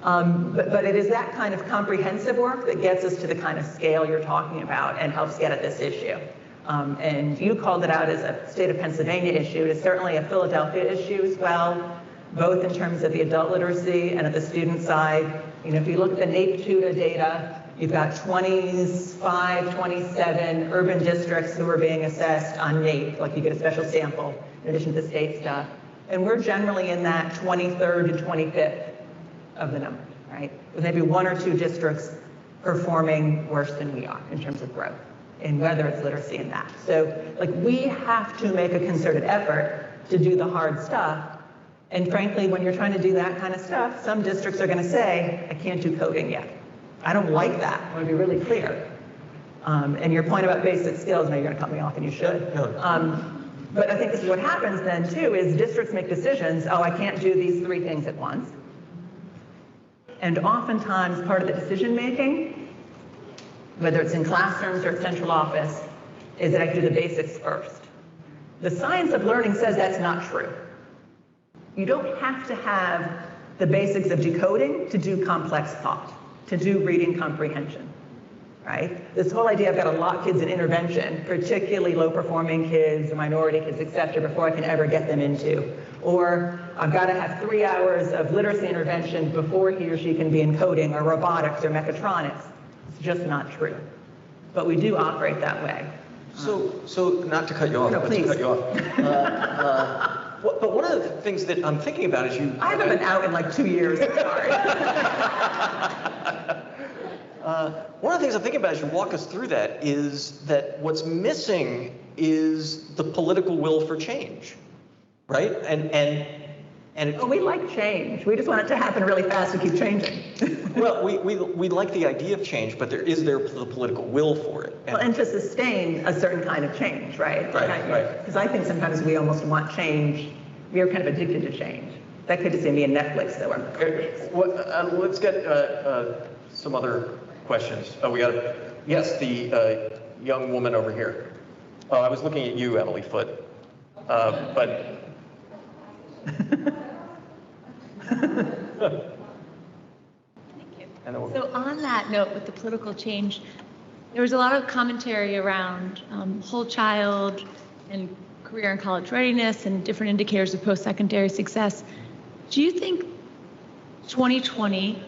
But it is that kind of comprehensive work that gets us to the kind of scale you're talking about and helps get at this issue. And you called it out as a state of Pennsylvania issue. It is certainly a Philadelphia issue as well, both in terms of the adult literacy and at the student side. You know, if you look at the NAEP TUDA data, you've got 25, 27 urban districts who are being assessed on NAEP, like you get a special sample in addition to the state stuff. And we're generally in that 23rd to 25th of the numbers, right? With maybe one or two districts performing worse than we are in terms of growth, and whether it's literacy and math. So, like, we have to make a concerted effort to do the hard stuff. And frankly, when you're trying to do that kind of stuff, some districts are going to say, I can't do coding yet. I don't like that. I want to be really clear. And your point about basic skills, now you're going to cut me off, and you should. But I think this is what happens then, too, is districts make decisions, oh, I can't do these 3 things at once. And oftentimes, part of the decision-making, whether it's in classrooms or central office, is that I do the basics first. The science of learning says that's not true. You don't have to have the basics of decoding to do complex thought, to do reading comprehension, right? This whole idea I've got to lock kids in intervention, particularly low-performing kids or minority kids, et cetera, before I can ever get them into. Or I've got to have 3 hours of literacy intervention before he or she can be in coding or robotics or mechatronics. It's just not true. But we do operate that way. So not to cut you off, No, but please. to cut you off. But one of the things that I'm thinking about is you... I haven't been out in like 2 years, I'm sorry. One of the things I'm thinking about as you walk us through that is that what's missing is the political will for change, right? And We like change. We just want it to happen really fast and keep changing. well, we like the idea of change, but is there the political will for it? And to sustain a certain kind of change, right? Right. Because I think sometimes we almost want change. We are kind of addicted to change. That could just be a Netflix, though. Let's get some other questions. Oh, we got yes, the young woman over here. I was looking at you, Emily Foote, but. So on that note, with the political change, there was a lot of commentary around whole child and career and college readiness and different indicators of post-secondary success. Do you think 2020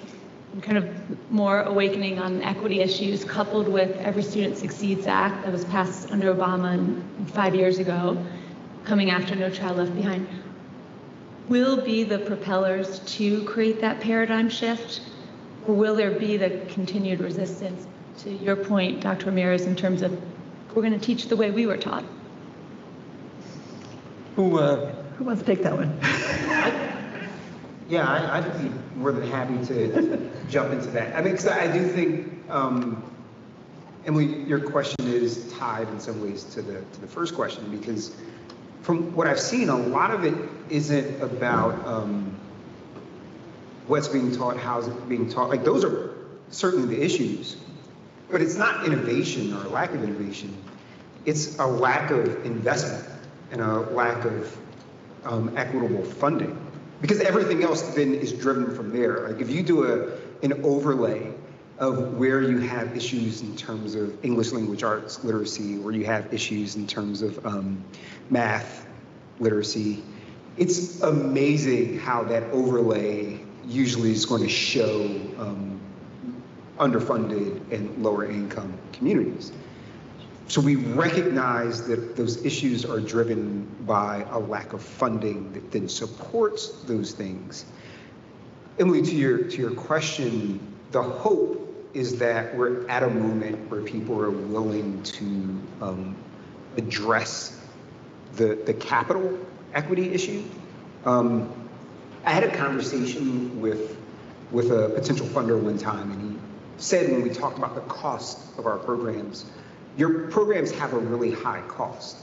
and kind of more awakening on equity issues coupled with Every Student Succeeds Act that was passed under Obama 5 years ago, coming after No Child Left Behind, will be the propellers to create that paradigm shift? Or will there be the continued resistance, to your point, Dr. Ramirez, in terms of we're going to teach the way we were taught? Who wants to take that one? Yeah, I'd be more than happy to jump into that. I mean, because I do think, Emily, your question is tied in some ways to the first question, because from what I've seen, a lot of it isn't about what's being taught, how's it being taught. Like, those are certainly the issues, but it's not innovation or a lack of innovation. It's a lack of investment and a lack of equitable funding, because everything else then is driven from there. Like, if you do an overlay of where you have issues in terms of English language arts literacy, where you have issues in terms of math literacy, it's amazing how that overlay usually is going to show underfunded and lower income communities. So we recognize that those issues are driven by a lack of funding that then supports those things. Emily, to your question, the hope is that we're at a moment where people are willing to address the capital equity issue. I had a conversation with a potential funder one time, and he said when we talked about the cost of our programs, your programs have a really high cost.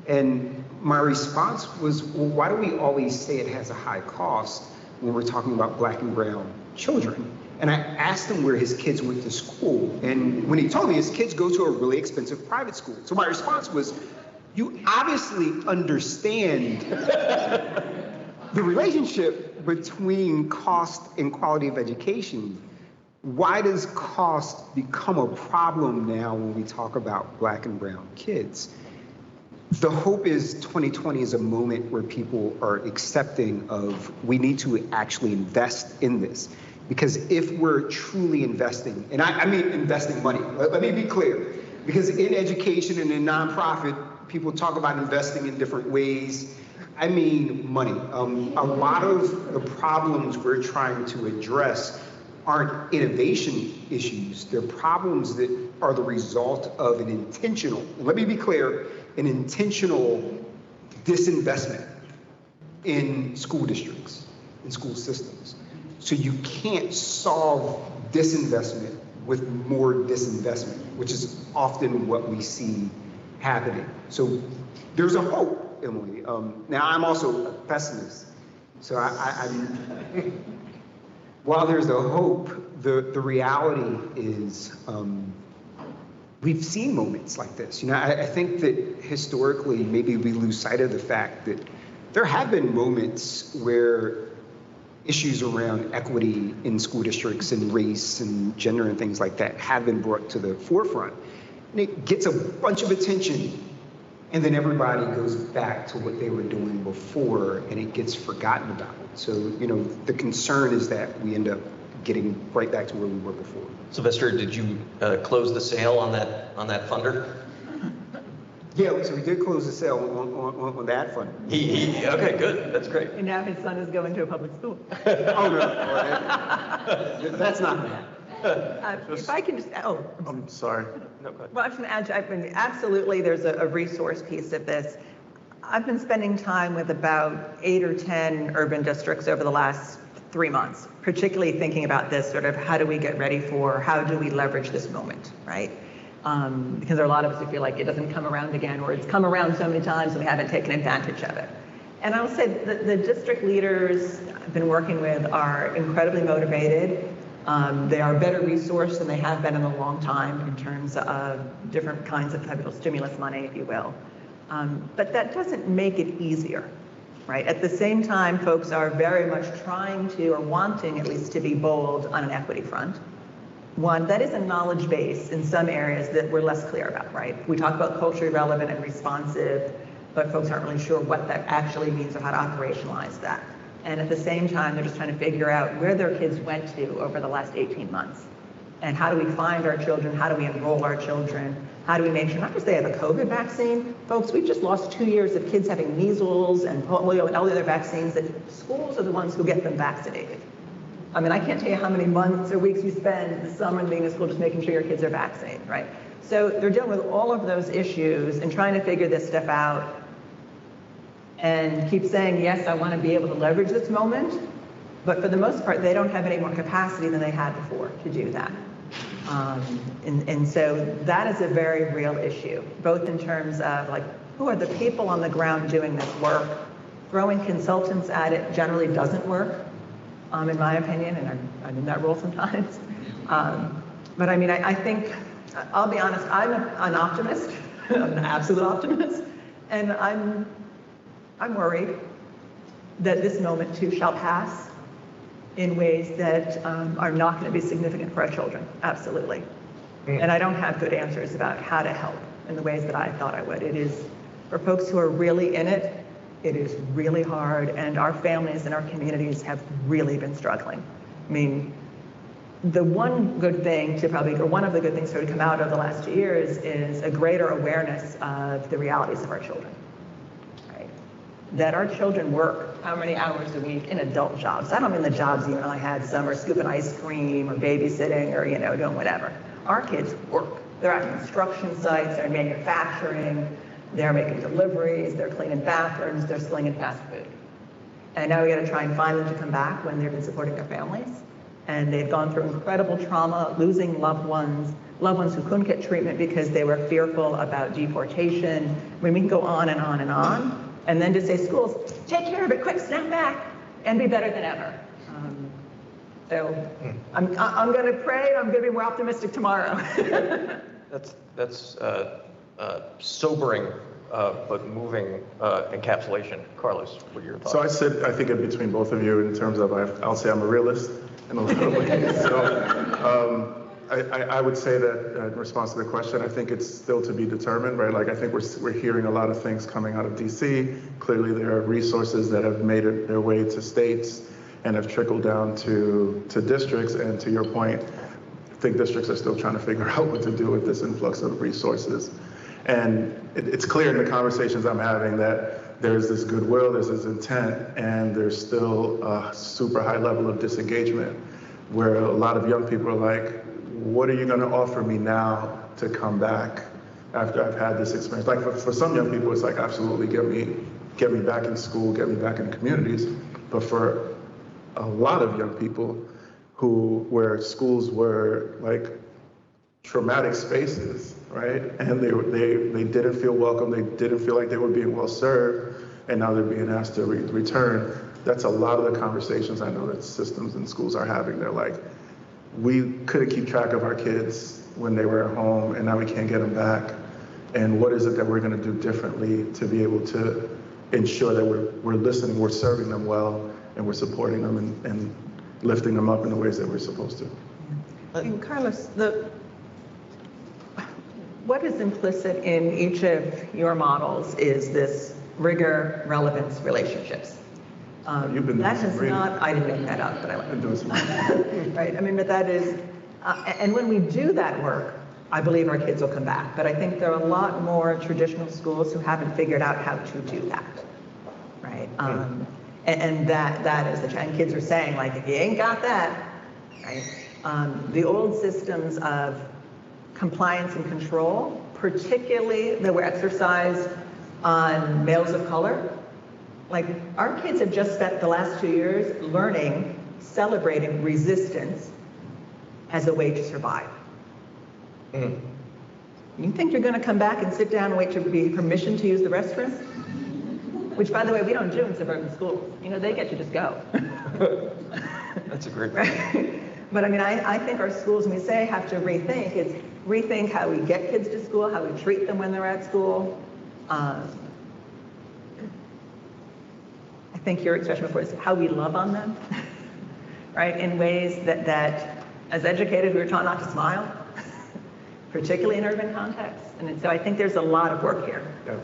And my response was, well, why do we always say it has a high cost when we're talking about Black and brown children? And I asked him where his kids went to school. And when he told me his kids go to a really expensive private school. So my response was, you obviously understand the relationship between cost and quality of education. Why does cost become a problem now when we talk about Black and brown kids? The hope is 2020 is a moment where people are accepting of we need to actually invest in this. Because if we're truly investing, and I mean investing money, let me be clear, because in education and in nonprofit, people talk about investing in different ways. I mean money. A lot of the problems we're trying to address aren't innovation issues. They're problems that are the result of an intentional, let me be clear, an intentional disinvestment in school districts, in school systems. So you can't solve disinvestment with more disinvestment, which is often what we see happening. So there's a hope, Emily. Now I'm also a pessimist. So I'm while there's a hope, the reality is we've seen moments like this. You know, I think that historically, maybe we lose sight of the fact that there have been moments where issues around equity in school districts and race and gender and things like that have been brought to the forefront. And it gets a bunch of attention, and then everybody goes back to what they were doing before, and it gets forgotten about. So, you know, the concern is that we end up getting right back to where we were before. Sylvester, did you close the sale on that funder? Yeah, so we did close the sale on that fund. Okay, good. That's great. And now his son is going to a public school. Oh, no. That's not me. If I can just, I'm sorry. No, go ahead. well, I'm just going to add, I mean, absolutely, there's a resource piece of this. I've been spending time with about 8 or 10 urban districts over the last 3 months, particularly thinking about this sort of how do we get ready for, how do we leverage this moment, right? Because there are a lot of us who feel like it doesn't come around again, or it's come around so many times and we haven't taken advantage of it. And I'll say the district leaders I've been working with are incredibly motivated. They are better resourced than they have been in a long time in terms of different kinds of federal stimulus money, if you will. But that doesn't make it easier, right? At the same time, folks are very much trying to, or wanting at least, to be bold on an equity front. One, that is a knowledge base in some areas that we're less clear about, right? We talk about culturally relevant and responsive, but folks aren't really sure what that actually means or how to operationalize that. And at the same time, they're just trying to figure out where their kids went to over the last 18 months. And how do we find our children? How do we enroll our children? How do we make sure, not just they have a COVID vaccine, folks, we've just lost 2 years of kids having measles and polio and all the other vaccines, that schools are the ones who get them vaccinated. I mean, I can't tell you how many months or weeks you spend this summer being in school just making sure your kids are vaccinated, right? So they're dealing with all of those issues and trying to figure this stuff out and keep saying, yes, I want to be able to leverage this moment, but for the most part, they don't have any more capacity than they had before to do that. And so that is a very real issue, both in terms of like, who are the people on the ground doing this work? Throwing consultants at it generally doesn't work. In my opinion, and I'm in that role sometimes. But I mean, I think, I'll be honest, I'm an optimist, I'm an absolute optimist, and I'm worried that this moment too shall pass in ways that are not going to be significant for our children, absolutely. And I don't have good answers about how to help in the ways that I thought I would. It is for folks who are really in it, It is really hard, and our families and our communities have really been struggling. I mean, the one good thing to probably, or one of the good things to come out of the last 2 years is a greater awareness of the realities of our children, right? That our children work how many hours a week in adult jobs. I don't mean the jobs you and I had, some are scooping ice cream or babysitting or, doing whatever. Our kids work. They're at construction sites, they're manufacturing, they're making deliveries, they're cleaning bathrooms, they're slinging fast food. And now we got to try and find them to come back when they've been supporting their families. And they've gone through incredible trauma, losing loved ones who couldn't get treatment because they were fearful about deportation. I mean, we can go on and on and on. And then to say, schools, take care of it, quick, snap back, and be better than ever. So I'm going to pray, I'm going to be more optimistic tomorrow. That's sobering but moving encapsulation. Carlos, what are your thoughts? So I sit, I think, in between both of you in terms of, I'll say I'm a realist in a little way. So I would say that in response to the question, I think it's still to be determined, right? Like, I think we're hearing a lot of things coming out of DC. Clearly, there are resources that have made it their way to states and have trickled down to districts. And to your point, I think districts are still trying to figure out what to do with this influx of resources. And it's clear in the conversations I'm having that there's this goodwill, there's this intent, and there's still a super high level of disengagement where a lot of young people are like, what are you going to offer me now to come back after I've had this experience? Like for some young people, it's like, absolutely, get me back in school, get me back in communities. But for a lot of young people where schools were like traumatic spaces, right? And they didn't feel welcome, they didn't feel like they were being well served, and now they're being asked to return. That's a lot of the conversations I know that systems and schools are having. They're like, we couldn't keep track of our kids when they were at home, and now we can't get them back. And what is it that we're going to do differently to be able to ensure that we're listening, we're serving them well, and we're supporting them and lifting them up in the ways that we're supposed to. And Carlos, what is implicit in each of your models is this rigor, relevance, relationships. You've been that has reading. not, I didn't make that up, but I like Been doing some right, I mean, but that is, and when we do that work, I believe our kids will come back. But I think there are a lot more traditional schools who haven't figured out how to do that, right? And that is the challenge. Kids are saying, like, if you ain't got that, right? The old systems of compliance and control, particularly that were exercised on males of color, like, our kids have just spent the last 2 years learning, celebrating resistance as a way to survive. You think you're going to come back and sit down and wait to be permission to use the restroom? Which, by the way, we don't do in suburban schools. They get to just go. That's a great point. Right? But I mean, I think our schools, when we say have to rethink, it's rethink how we get kids to school, how we treat them when they're at school. I think your expression before is how we love on them, right? In ways that as educators, we were taught not to smile, particularly in urban contexts. And so I think there's a lot of work here. Yeah.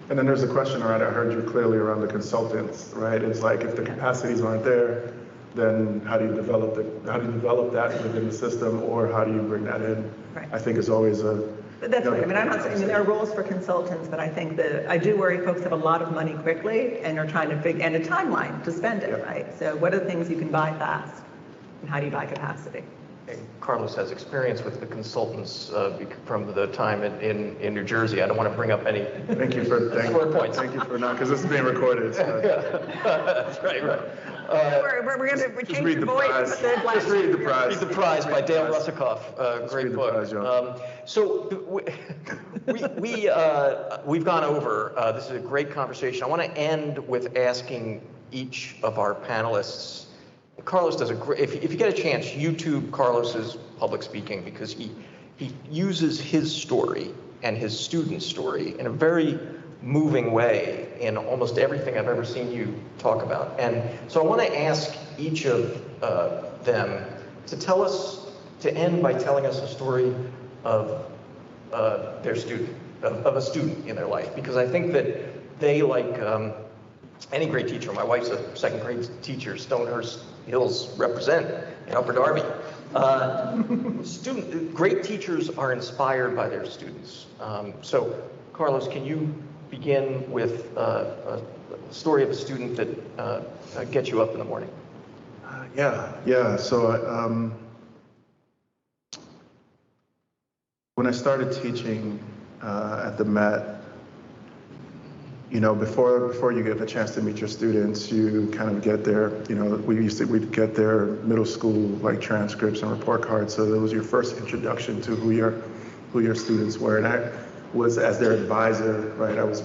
And then there's a question around, I heard you clearly around the consultants, right? It's like, if the capacities aren't there, then how do you develop that within the system, or how do you bring that in? Right. I think is always a... That's right. I mean, I'm not saying there are roles for consultants, but I think that I do worry folks have a lot of money quickly and are trying to figure, and a timeline to spend it, right? So what are the things you can buy fast, and how do you buy capacity? And Carlos has experience with the consultants from the time in New Jersey. I don't want to bring up any Thank you for not, because this is being recorded. So. That's right. We're going to change the voice. Just read the prize. Read the prize by Dale Russakoff. Great book. So we've gone over. This is a great conversation. I want to end with asking each of our panelists. Carlos does a great. If you get a chance, YouTube Carlos's public speaking, because he uses his story and his student's story in a very moving way in almost everything I've ever seen you talk about. And so I want to ask each of them to end by telling us a story of their student, of a student in their life, because I think that they, like any great teacher. My wife's a second grade teacher, Stonehurst Hills represent in Upper Darby. Great teachers are inspired by their students. So, Carlos, can you begin with a story of a student that gets you up in the morning? Yeah. So when I started teaching at the Met, before you get the chance to meet your students, you kind of get their, we'd get their middle school like transcripts and report cards. So that was your first introduction to who your students were. And I was, as their advisor, right, I was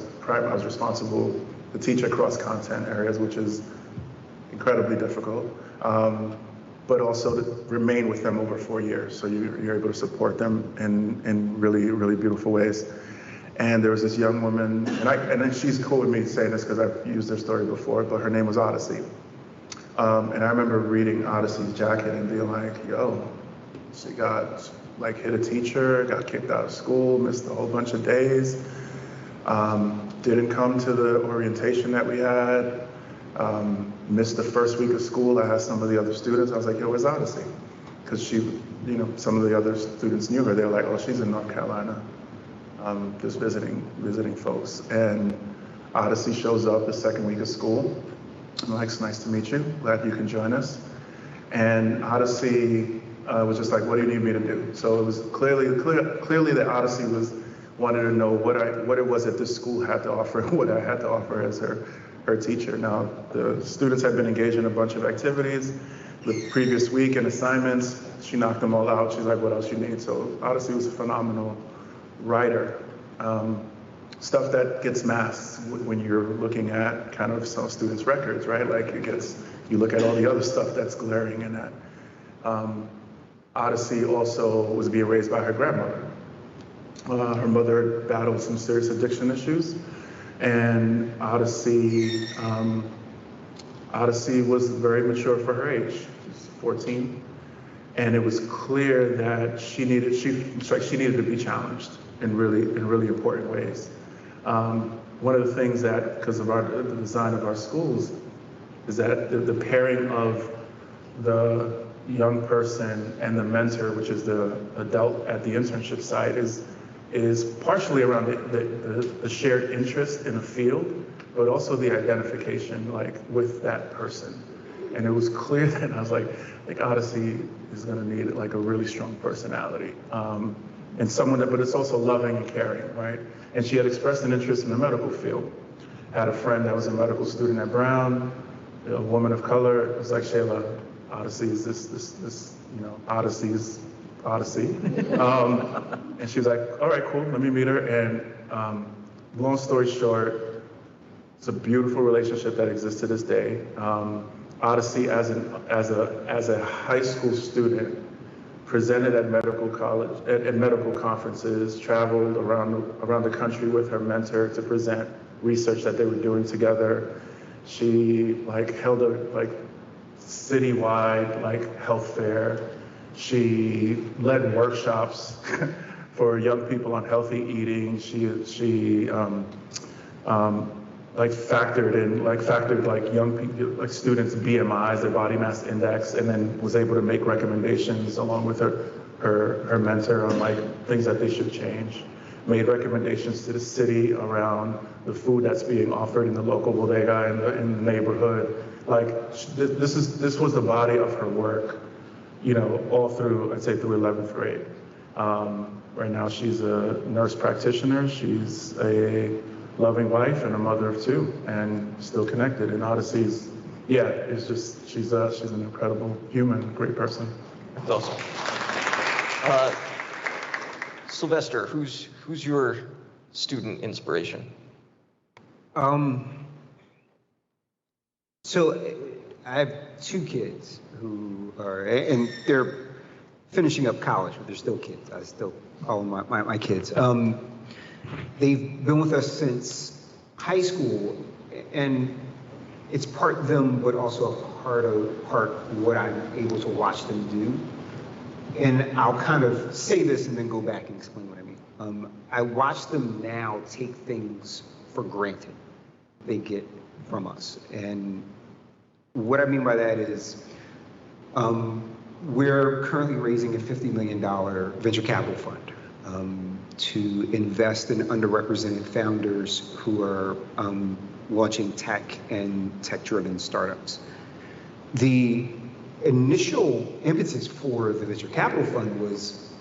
responsible to teach across content areas, which is incredibly difficult, but also to remain with them over 4 years. So you're able to support them in really, really beautiful ways. And there was this young woman, and then she's cool with me saying this because I've used her story before, but her name was Odyssey. And I remember reading Odyssey's jacket and being like, yo, she got hit a teacher, got kicked out of school, missed a whole bunch of days, didn't come to the orientation that we had, missed the first week of school. I asked some of the other students, I was like, yo, where's Odyssey? Because she, some of the other students knew her. They were like, oh, she's in North Carolina. Just visiting folks. And Odyssey shows up the second week of school. I'm like, it's nice to meet you. Glad you can join us. And Odyssey was just like, what do you need me to do? So it was clearly that Odyssey wanted to know what it was that this school had to offer, what I had to offer as her teacher. Now, the students had been engaged in a bunch of activities the previous week and assignments. She knocked them all out. She's like, what else you need? So Odyssey was a phenomenal writer. Stuff that gets masked when you're looking at kind of some students' records, right? Like you look at all the other stuff that's glaring in that. Odyssey also was being raised by her grandmother. Her mother battled some serious addiction issues, and Odyssey was very mature for her age. She's 14, and it was clear that she needed to be challenged in really important ways. One of the things that, because of the design of our schools, is that the pairing of the young person and the mentor, which is the adult at the internship site, is partially around the shared interest in a field, but also the identification with that person. And it was clear that I was like Odyssey is going to need a really strong personality. And someone but it's also loving and caring, right? And she had expressed an interest in the medical field. Had a friend that was a medical student at Brown, a woman of color. It was like, Shayla, Odyssey is this Odyssey's Odyssey. And she was like, all right, cool, let me meet her. And long story short, it's a beautiful relationship that exists to this day. Odyssey, as a high school student, presented at medical college, at medical conferences, traveled around the country with her mentor to present research that they were doing together. She held a citywide health fair. She led workshops for young people on healthy eating. She factored young people, students' BMIs, their body mass index, and then was able to make recommendations along with her mentor on things that they should change. Made recommendations to the city around the food that's being offered in the local bodega in the neighborhood. This was the body of her work, all through, I'd say through 11th grade. Right now she's a nurse practitioner. She's a loving wife and a mother of two, and still connected. And Odyssey's, she's an incredible human, great person. That's awesome. Sylvester, who's your student inspiration? So I have two kids who are, and they're finishing up college, but they're still kids. I still call them my kids. They've been with us since high school, and it's part them, but also a part what I'm able to watch them do. And I'll kind of say this and then go back and explain what I mean. I watch them now take things for granted. They get from us. And what I mean by that is we're currently raising a $50 million venture capital fund to invest in underrepresented founders who are launching tech and tech-driven startups. The initial impetus for the venture capital fund was,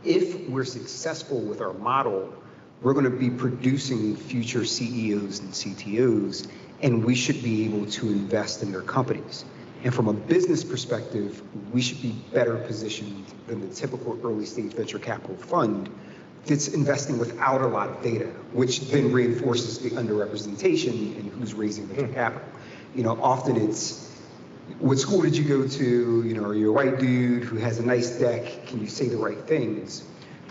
if we're successful with our model, we're going to be producing future CEOs and CTOs, and we should be able to invest in their companies. And from a business perspective, we should be better positioned than the typical early stage venture capital fund that's investing without a lot of data, which then reinforces the underrepresentation in who's raising venture capital. You know, often it's, what school did you go to? You know, are you a white dude who has a nice deck? Can you say the right things?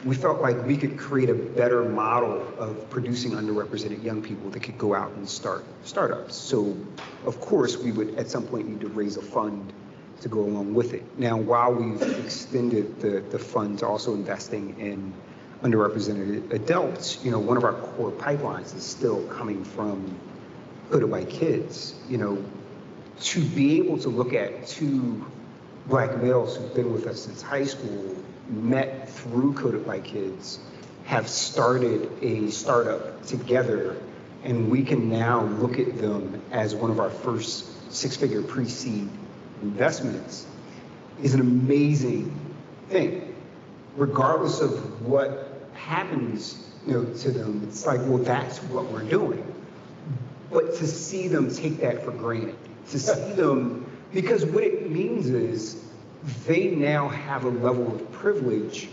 We felt like we could create a better model of producing underrepresented young people that could go out and start startups. So, of course, we would at some point need to raise a fund to go along with it. Now, while we've extended the fund to also investing in underrepresented adults, you know, one of our core pipelines is still coming from Coda by kids. You know, to be able to look at two Black males who've been with us since high school, met through Coda by Kids, have started a startup together, and we can now look at them as one of our first six-figure pre-seed investments, is an amazing thing. Regardless of what happens, you know, to them, it's like, well, that's what we're doing. But to see them take that for granted, to see them, because what it means is they now have a level of privilege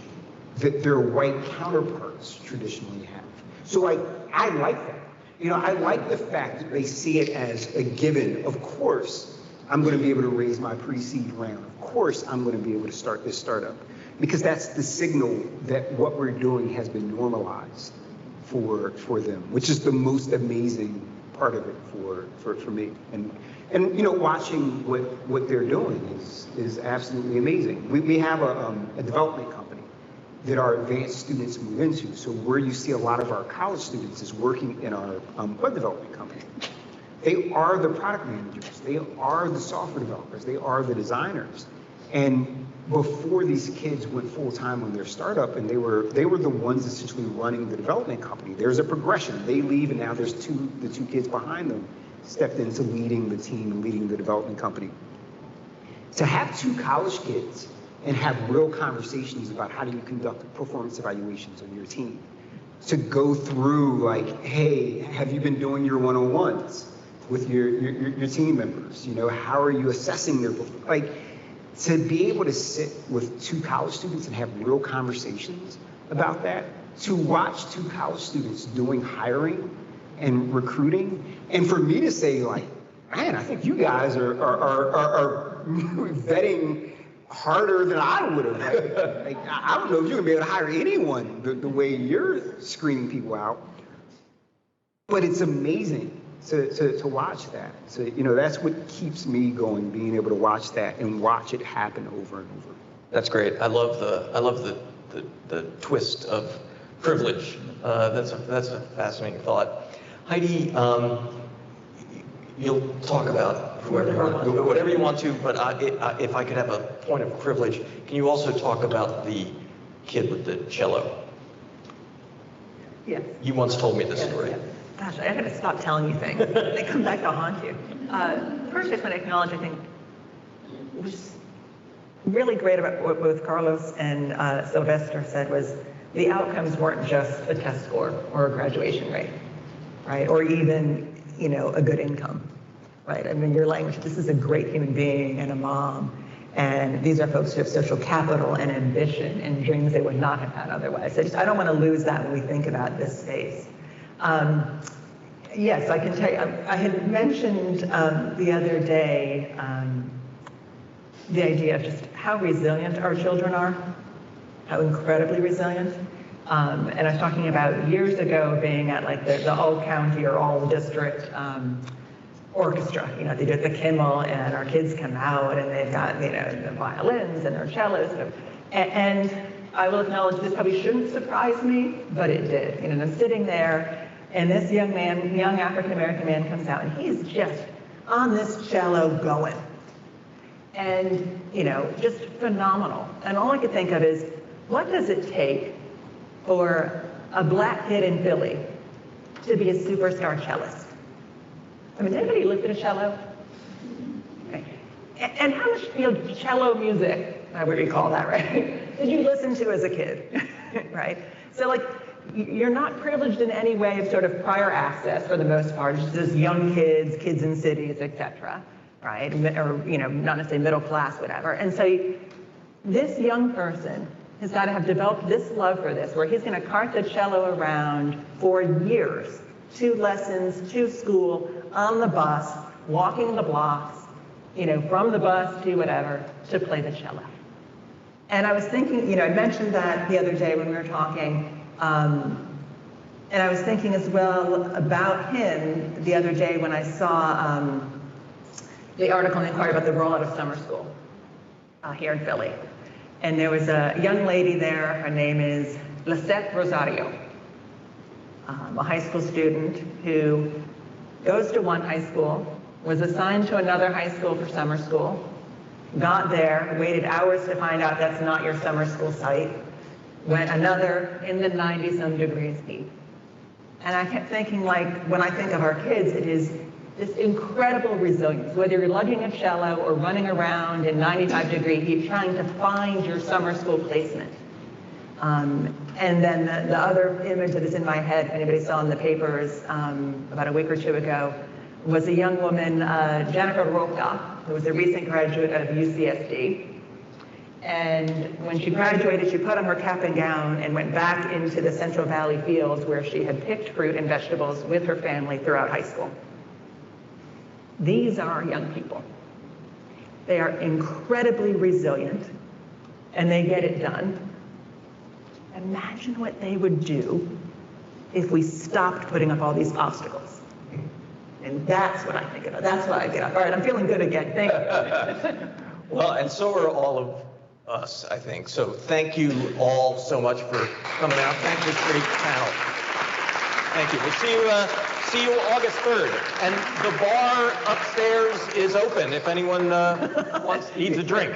that their white counterparts traditionally have. So I like that. You know, I like the fact that they see it as a given. Of course, I'm going to be able to raise my pre-seed round. Of course, I'm going to be able to start this startup. Because that's the signal that what we're doing has been normalized for them, which is the most amazing part of it for me. And you know, watching what they're doing is absolutely amazing. We have a development company that our advanced students move into. So where you see a lot of our college students is working in our web development company. They are the product managers. They are the software developers. They are the designers. And before these kids went full time on their startup, and they were the ones essentially running the development company. There's a progression. They leave, and now there's the two kids behind them stepped into leading the team and leading the development company. To have two college kids and have real conversations about how do you conduct performance evaluations on your team, to go through like, hey, have you been doing your one-on-ones with your team members? You know, how are you assessing their performance? Like, to be able to sit with two college students and have real conversations about that, to watch two college students doing hiring and recruiting, and for me to say like, man, I think you guys are vetting harder than I would have. Like, I don't know if you're gonna be able to hire anyone the way you're screening people out, but it's amazing to watch that. So, you know, that's what keeps me going, being able to watch that and watch it happen over and over. That's great. I love the twist of privilege. That's a fascinating thought. Heidi, you'll talk about whatever you want to, but if I could have a point of privilege, can you also talk about the kid with the cello? Yes. You once told me this story. Yes. Gosh, I gotta stop telling you things. They come back to haunt you. First, I just want to acknowledge, I think, it was really great about what both Carlos and Sylvester said was the outcomes weren't just a test score or a graduation rate, right? Or even, you know, a good income, right? I mean, your language, this is a great human being and a mom. And these are folks who have social capital and ambition and dreams they would not have had otherwise. I don't want to lose that when we think about this space. Yes, I can tell you, I had mentioned the other day the idea of just how resilient our children are, how incredibly resilient. And I was talking about years ago being at like the all-county or all-district orchestra. You know, they did the Kimmel, and our kids come out, and they've got, you know, the violins and their cellos. And I will acknowledge this probably shouldn't surprise me, but it did. You know, and I'm sitting there, And this young African-American man comes out, and he's just on this cello going. And, just phenomenal. And all I could think of is, what does it take for a black kid in Philly to be a superstar cellist? I mean, did anybody listen to cello? Okay. And how much, cello music, I would recall that, right? Did you listen to as a kid, right? So, you're not privileged in any way of sort of prior access for the most part, just as young kids, kids in cities, et cetera, right? Or, not necessarily middle class, whatever. And so this young person has got to have developed this love for this, where he's going to cart the cello around for years, to lessons, to school, on the bus, walking the blocks, from the bus to whatever, to play the cello. And I was thinking, I mentioned that the other day when we were talking, and I was thinking as well about him the other day when I saw the article in the Inquirer about the rollout of summer school here in Philly. And there was a young lady there, her name is Lisette Rosario, a high school student who goes to one high school, was assigned to another high school for summer school, got there, waited hours to find out that's not your summer school site, went another in the 90-some degrees heat. And I kept thinking, when I think of our kids, it is this incredible resilience, whether you're lugging a cello or running around in 95-degree heat trying to find your summer school placement. And then the other image that is in my head, if anybody saw in the papers about a week or two ago, was a young woman, Jennifer Roca, who was a recent graduate of UCSD. And when she graduated, she put on her cap and gown and went back into the Central Valley fields where she had picked fruit and vegetables with her family throughout high school. These are our young people. They are incredibly resilient, and they get it done. Imagine what they would do if we stopped putting up all these obstacles. And that's what I think about. That's why I get up. All right, I'm feeling good again. Thank you. Well, and so are all of us, I think. So thank you all so much for coming out. Thank this great panel. Thank you. We'll see you August 3rd. And the bar upstairs is open if anyone needs a drink.